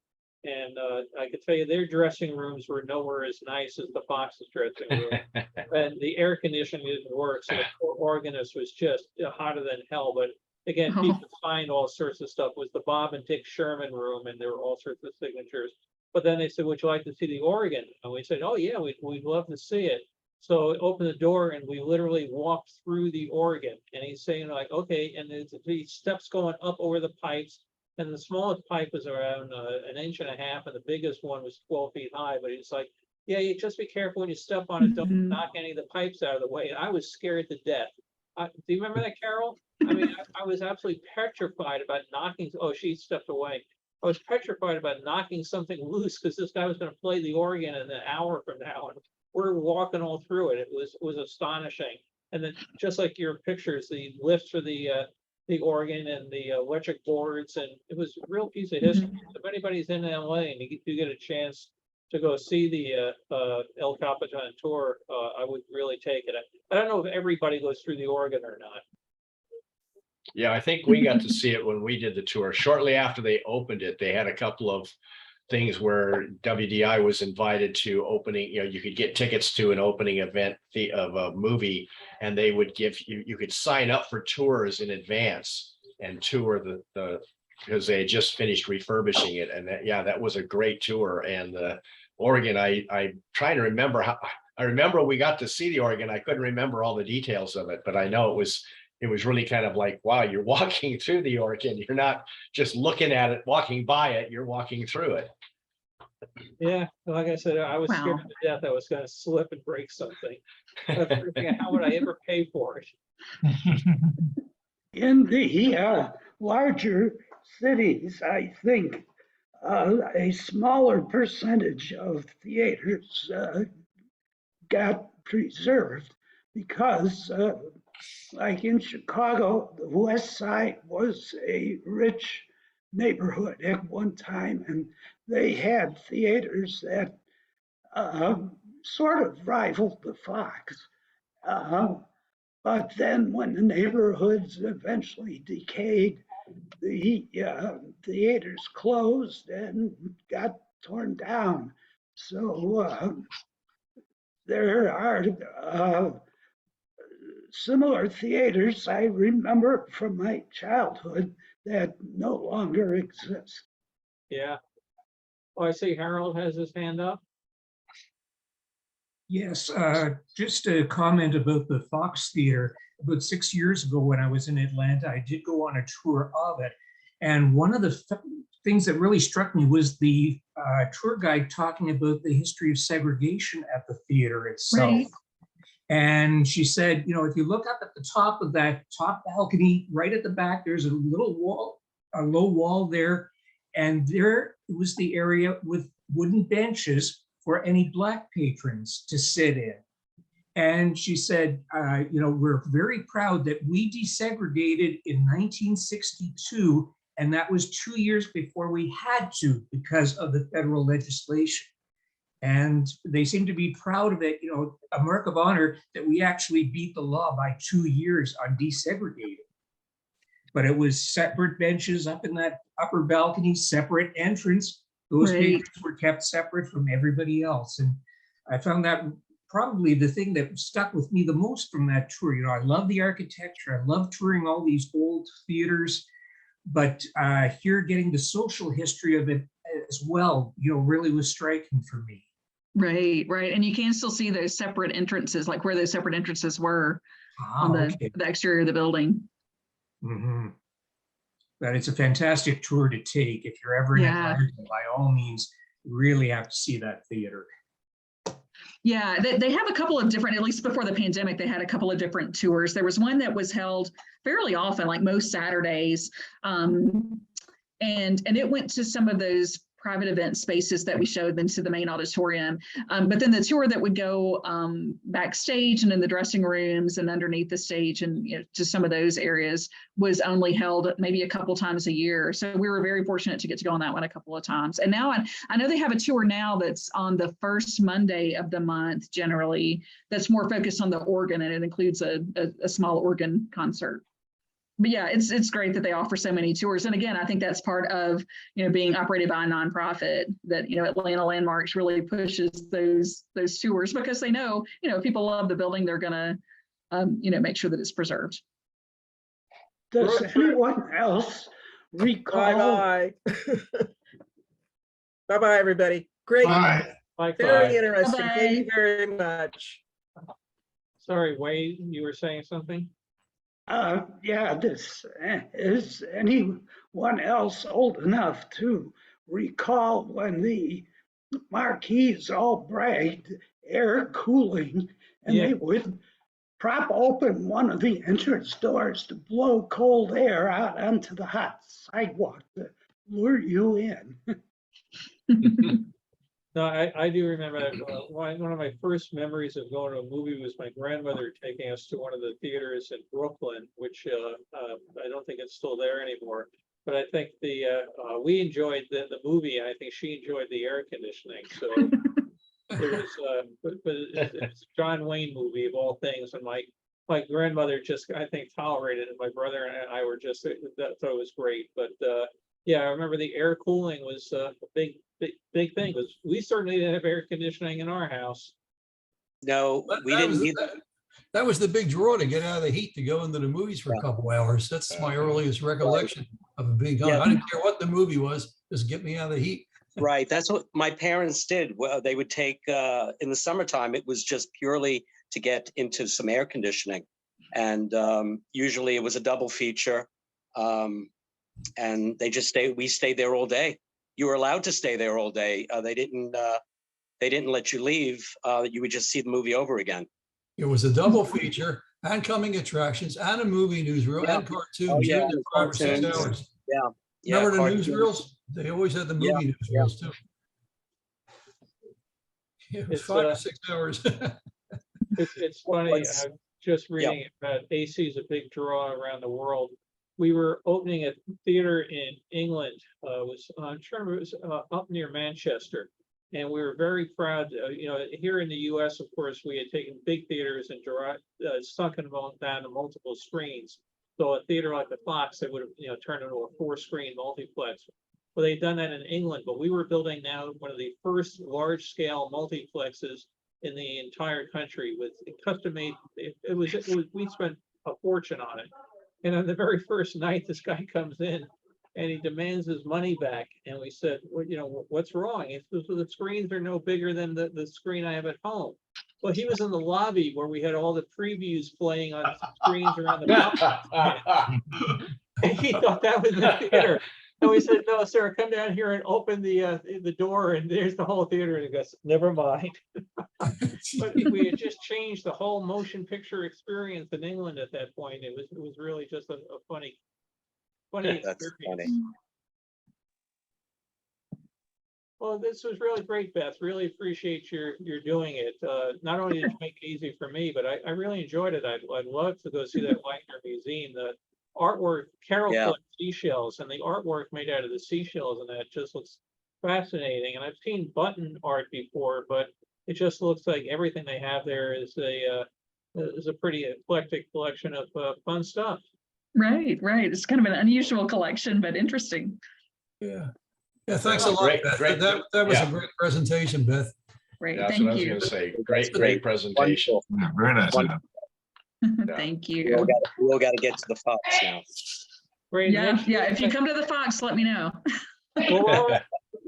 And I could tell you their dressing rooms were nowhere as nice as the Fox's dressing room. And the air conditioning didn't work, so the poor organist was just hotter than hell. But again, people find all sorts of stuff. It was the Bob and Dick Sherman room, and there were all sorts of signatures. But then they said, would you like to see the organ? And we said, oh yeah, we'd love to see it. So opened the door, and we literally walked through the organ. And he's saying like, okay, and there's these steps going up over the pipes. And the smallest pipe was around 1.5 inches, and the biggest one was 12 feet high. But he's like, yeah, you just be careful when you step on it. Don't knock any of the pipes out of the way. And I was scared to death. Do you remember that, Carol? I mean, I was absolutely petrified about knocking. Oh, she stepped away. I was petrified about knocking something loose, because this guy was going to play the organ in an hour from now, and we're walking all through it. It was astonishing. And then, just like your pictures, the lifts for the organ and the electric boards, and it was a real piece of history. If anybody's in LA and you get a chance to go see the El Capitan tour, I would really take it. I don't know if everybody goes through the organ or not. Yeah, I think we got to see it when we did the tour. Shortly after they opened it, they had a couple of things where WDI was invited to opening, you could get tickets to an opening event of a movie, and they would give you could sign up for tours in advance and tour the because they had just finished refurbishing it. And that was a great tour. And the organ, I trying to remember I remember we got to see the organ. I couldn't remember all the details of it, but I know it was really kind of like, wow, you're walking through the organ. You're not just looking at it, walking by it, you're walking through it. Yeah, like I said, I was scared to death I was going to slip and break something. How would I ever pay for it? In the larger cities, I think a smaller percentage of theaters got preserved because like in Chicago, the West Side was a rich neighborhood at one time, and they had theaters that sort of rivaled the Fox. But then when the neighborhoods eventually decayed, the theaters closed and got torn down. So there are similar theaters I remember from my childhood that no longer exist. Yeah. Oh, I see Harold has his hand up. Yes, just a comment about the Fox Theater. About 6 years ago when I was in Atlanta, I did go on a tour of it. And one of the things that really struck me was the tour guide talking about the history of segregation at the theater itself. Right. And she said, if you look up at the top of that top balcony, right at the back, there's a little wall, a low wall there. And there was the area with wooden benches for any Black patrons to sit in. And she said, we're very proud that we desegregated in 1962, and that was 2 years before we had to because of the federal legislation. And they seem to be proud of it, a mark of honor that we actually beat the law by 2 years on desegregating. but it was separate benches up in that upper balcony, separate entrance. Those Right. patrons were kept separate from everybody else. And I found that probably the thing that stuck with me the most from that tour. You know, I love the architecture. I love touring all these old theaters, but here getting the social history of it as well, you know, really was striking for me. Right, right. And you can still see those separate entrances, like where those separate entrances were on Okay. the exterior of the building. Mhm. But it's a fantastic tour to take. If you're ever in Yeah. Atlanta, by all means, you really have to see that theater. Yeah, they have a couple of different, at least before the pandemic, they had a couple of different tours. There was one that was held fairly often, like most Saturdays. And it went to some of those private event spaces that we showed them to the main auditorium. But then the tour that would go backstage and in the dressing rooms and underneath the stage and, you know, to some of those areas was only held maybe a couple times a year. So we were very fortunate to get to go on that one a couple of times. And now I know they have a tour now that's on the first Monday of the month generally, that's more focused on the organ, and it includes a small organ concert. But yeah, it's great that they offer so many tours. And again, I think that's part of, you know, being operated by a nonprofit, that, you know, Atlanta Landmarks really pushes those tours because they know, you know, if people love the building, they're gonna, you know, make sure that it's preserved. Does anyone else recall? Bye-bye. Bye-bye, everybody. Great. Bye. Bye, Very Clyde. interesting. Thank you Bye-bye. very much. Sorry, Wade, you were saying something? Yeah, is anyone else old enough to recall when the Marquis all bragged air cooling, and Yeah. they would prop open one of the entrance doors to blow cold air out onto the hot sidewalk to lure you in? No, I do remember that. One of my first memories of going to a movie was my grandmother taking us to one of the theaters in Brooklyn, which I don't think it's still there anymore. But I think we enjoyed the movie, and I think she enjoyed the air conditioning. So it was, but it's a John Wayne movie of all things, and my grandmother just, I think, tolerated it. My brother and I were just thought it was great. But yeah, I remember the air cooling was a big thing, because we certainly didn't have air conditioning in our house. No, we That didn't was, either. that was the big draw, to get out of the heat, to go into the movies for a couple hours. That's my earliest recollection of being gone. Yeah. I didn't care what the movie was, just get me out of the heat. Right, that's what my parents did. Well, they would take, in the summertime, it was just purely to get into some air conditioning. And usually it was a double feature. And we stayed there all day. You were allowed to stay there all day. They didn't let you leave. You would just see the movie over again. It was a double feature, and coming attractions, and a movie newsreel, Yeah. and cartoons. Oh, yeah, You're there 5 or 6 cartoons. hours. Yeah. Remember the cartoons. newsreels? They always had the movie newsreels too. It was It's, 5 or 6 hours. It's funny, I'm just reading about AC is a big draw around the world. We were opening a theater in England, I'm sure it was up near Manchester. And we were very proud, you know, here in the US, of course, we had taken big theaters and sunk them down to multiple screens. So a theater like the Fox, they would have, you know, turned into a 4-screen multiplex. Well, they'd done that in England, but we were building now one of the first large-scale multiplexes in the entire country with custom made. We spent a fortune on it. And on the very first night, this guy comes in and he demands his money back. And we said, well, you know, what's wrong? He says, well, the screens are no bigger than the screen I have at home. Well, he was in the lobby where we had all the previews playing on screens around the block. And he thought that was the theater. And we said, no, sir, come down here and open the door, and there's the whole theater. And he goes, never mind. But we had just changed the whole motion picture experience in England at that point. It was really just a funny That's experience. funny. Well, this was really great, Beth. Really appreciate your doing it. Not only did you make it easy for me, but I really enjoyed it. I'd love to go see that Wagner Museum. The artwork, Carol collects seashells, and the artwork made out of the seashells, and that just looks fascinating. And I've seen button art before, but it just looks like everything they have there is a pretty eclectic collection of fun stuff. Right, right. It's kind of an unusual collection, but interesting. Yeah. Yeah, thanks a lot, Great, Beth. great. That was a Yeah. great presentation, Beth. Great, That's what I thank was you. gonna say. Great presentation. Wonderful. Yeah, very nice. Wonderful. Thank We all you. got to get to the Fox now. Great. Yeah, next yeah. week- If you come to the Fox, let me know. We'll let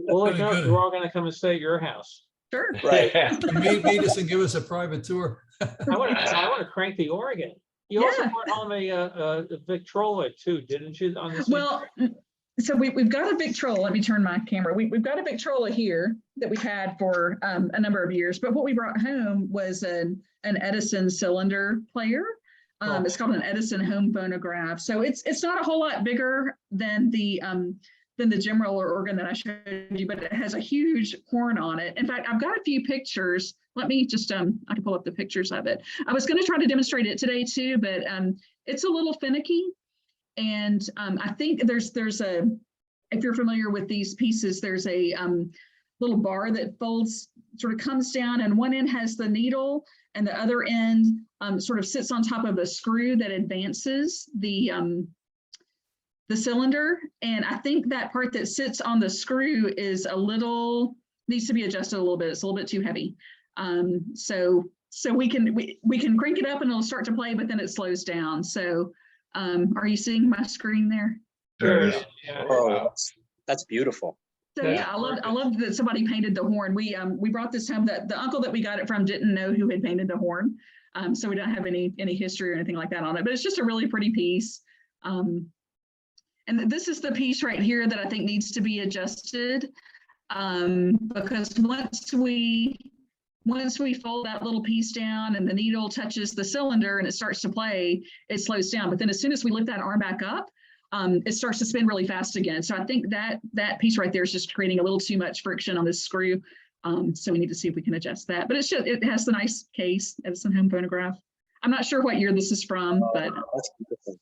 Very know if good. we're all gonna come and stay at your house. Sure. Right. Meet us and give us a private tour. I want to crank the organ. You also Yeah. brought home a Victrola too, didn't you? On this. Well, so we've got a Victrola. Let me turn my camera. We've got a Victrola here that we've had for a number of years. But what we brought home was an Edison cylinder player. It's called an Edison home phonograph. So it's not a whole lot bigger than the gem roller organ that I showed you, but it has a huge horn on it. In fact, I've got a few pictures. Let me just I can pull up the pictures of it. I was going to try to demonstrate it today too, but it's a little finicky. And I think there's a, if you're familiar with these pieces, there's a little bar that folds, sort of comes down, and one end has the needle and the other end sort of sits on top of a screw that advances the cylinder. And I think that part that sits on the screw is needs to be adjusted a little bit. It's a little bit too heavy. So we can crank it up and it'll start to play, but then it slows down. So are you seeing my screen there? There it is. Yeah. Oh, that's beautiful. So yeah, I love that somebody painted the horn. We brought this home. That the uncle that we got it from didn't know who had painted the horn, so we don't have any history or anything like that on it. But it's just a really pretty piece. And this is the piece right here that I think needs to be adjusted, because once we fold that little piece down and the needle touches the cylinder and it starts to play, it slows down. But then as soon as we lift that arm back up, it starts to spin really fast again. So I think that piece right there is just creating a little too much friction on this screw. So we need to see if we can adjust that. But it has the nice case, Edison home phonograph. I'm not sure what year this is from, but That's beautiful.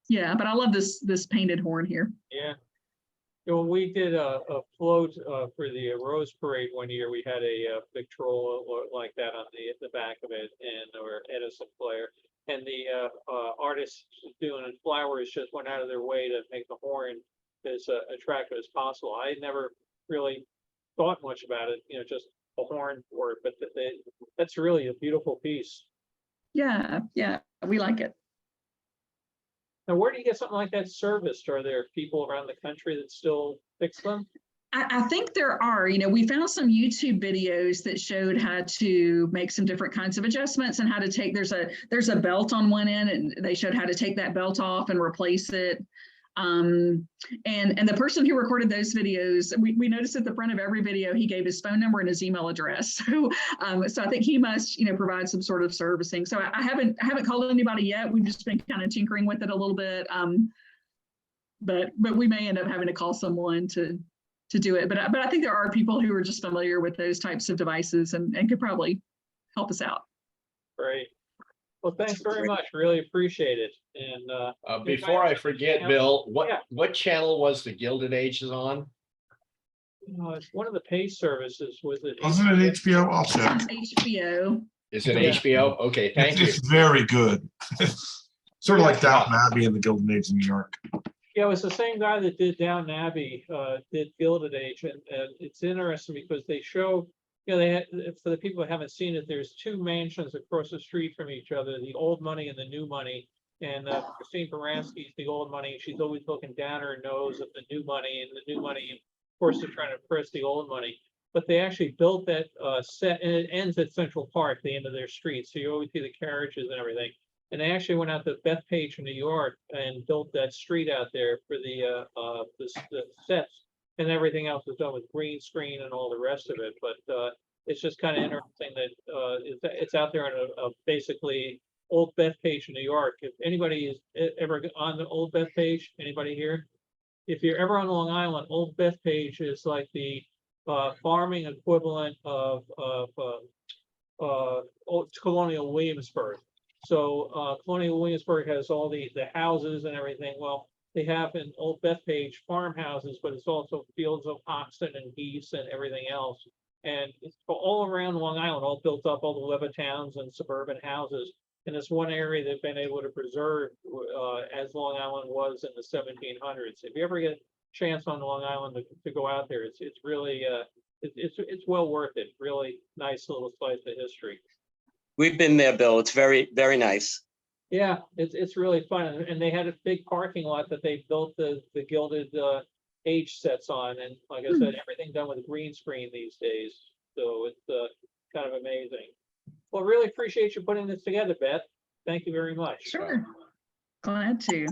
yeah, but I love this painted horn here. Yeah. Well, we did a float for the Rose Parade one year. We had a Victrola like that on the back of it, and or Edison player. And the artists doing flowers just went out of their way to make the horn as attractive as possible. I never really thought much about it, just a horn for it, but that's really a beautiful piece. Yeah, we like it. Now, where do you get something like that serviced? Are there people around the country that still fix them? I think there are, we found some YouTube videos that showed how to make some different kinds of adjustments and how to take, there's a belt on one end, and they showed how to take that belt off and replace it. And the person who recorded those videos, we noticed at the front of every video, he gave his phone number and his email address. So I think he must, provide some sort of servicing. So I haven't called anybody yet. We've just been kind of tinkering with it a little bit. But we may end up having to call someone to do it. But I think there are people who are just familiar with those types of devices and could probably help us out. Great. Well, thanks very much. Really appreciate it. And before I forget, Bill, what channel was the Gilded Age is on? It's one of the pay services. Was it? Wasn't it HBO? I'll check. HBO. Is it HBO? Okay, thank you. It's very good. Sort of like Downton Abbey and the Gilded Age in New York. Yeah, it was the same guy that did Downton Abbey, did Gilded Age, and it's interesting because they show, they had, for the people who haven't seen it, there's two mansions across the street from each other, the old money and the new money. And Christine Baranski's the old money. She's always looking down her nose at the new money, and the new money, of course, they're trying to press the old money. But they actually built that set, and it ends at Central Park, the end of their street. So you always see the carriages and everything. And they actually went out to Bethpage in New York and built that street out there for the sets, and everything else was done with green screen and all the rest of it. But it's just kind of interesting that it's out there on a basically old Bethpage in New York. If anybody is ever on the old Bethpage, anybody here? If you're ever on Long Island, old Bethpage is like the farming equivalent of old Colonial Williamsburg. So Colonial Williamsburg has all the houses and everything. Well, they have in Old Bethpage farmhouses, but it's also fields of oxen and geese and everything else. And it's all around Long Island, all built up, all the Levittowns and suburban houses. And it's one area they've been able to preserve as Long Island was in the 1700s. If you ever get a chance on Long Island to go out there, it's really it's well worth it. Really nice little slice of history. We've been there, Bill. It's very, very nice. Yeah, it's really fun, and they had a big parking lot that they built the Gilded Age sets on, and like I said, everything done with a green screen these days. So it's kind of amazing. Well, really appreciate you putting this together, Beth. Thank you very much. Sure. Glad to.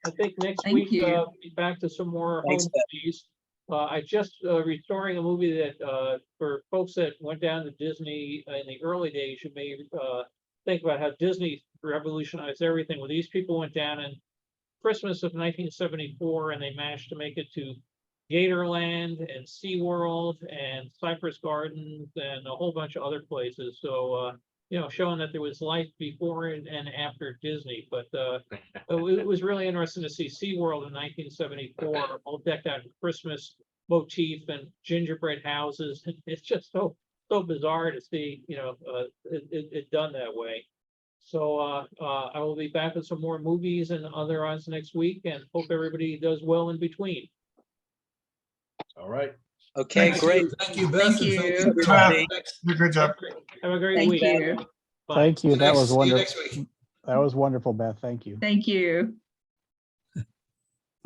I think next Thank week you. we'll be back to some more Thanks, home Beth. movies. I just restoring a movie that for folks that went down to Disney in the early days, you may think about how Disney revolutionized everything. Well, these people went down in Christmas of 1974 and they managed to make it to Gatorland and SeaWorld and Cypress Gardens and a whole bunch of other places. So, you know, showing that there was life before and after Disney. But it was really interesting to see SeaWorld in 1974, all decked out in Christmas motif and gingerbread houses. It's just so bizarre to see, you know, it done that way. So I will be back with some more movies and other odds next week, and hope everybody does well in between. All right. Okay, Thank great. you. Thank you, Beth. Thank and you. Everybody. Good job. Have a great Thank week. you. Bye. Thank you. That was See you wonderful. next week. That was wonderful, Beth. Thank you. Thank you.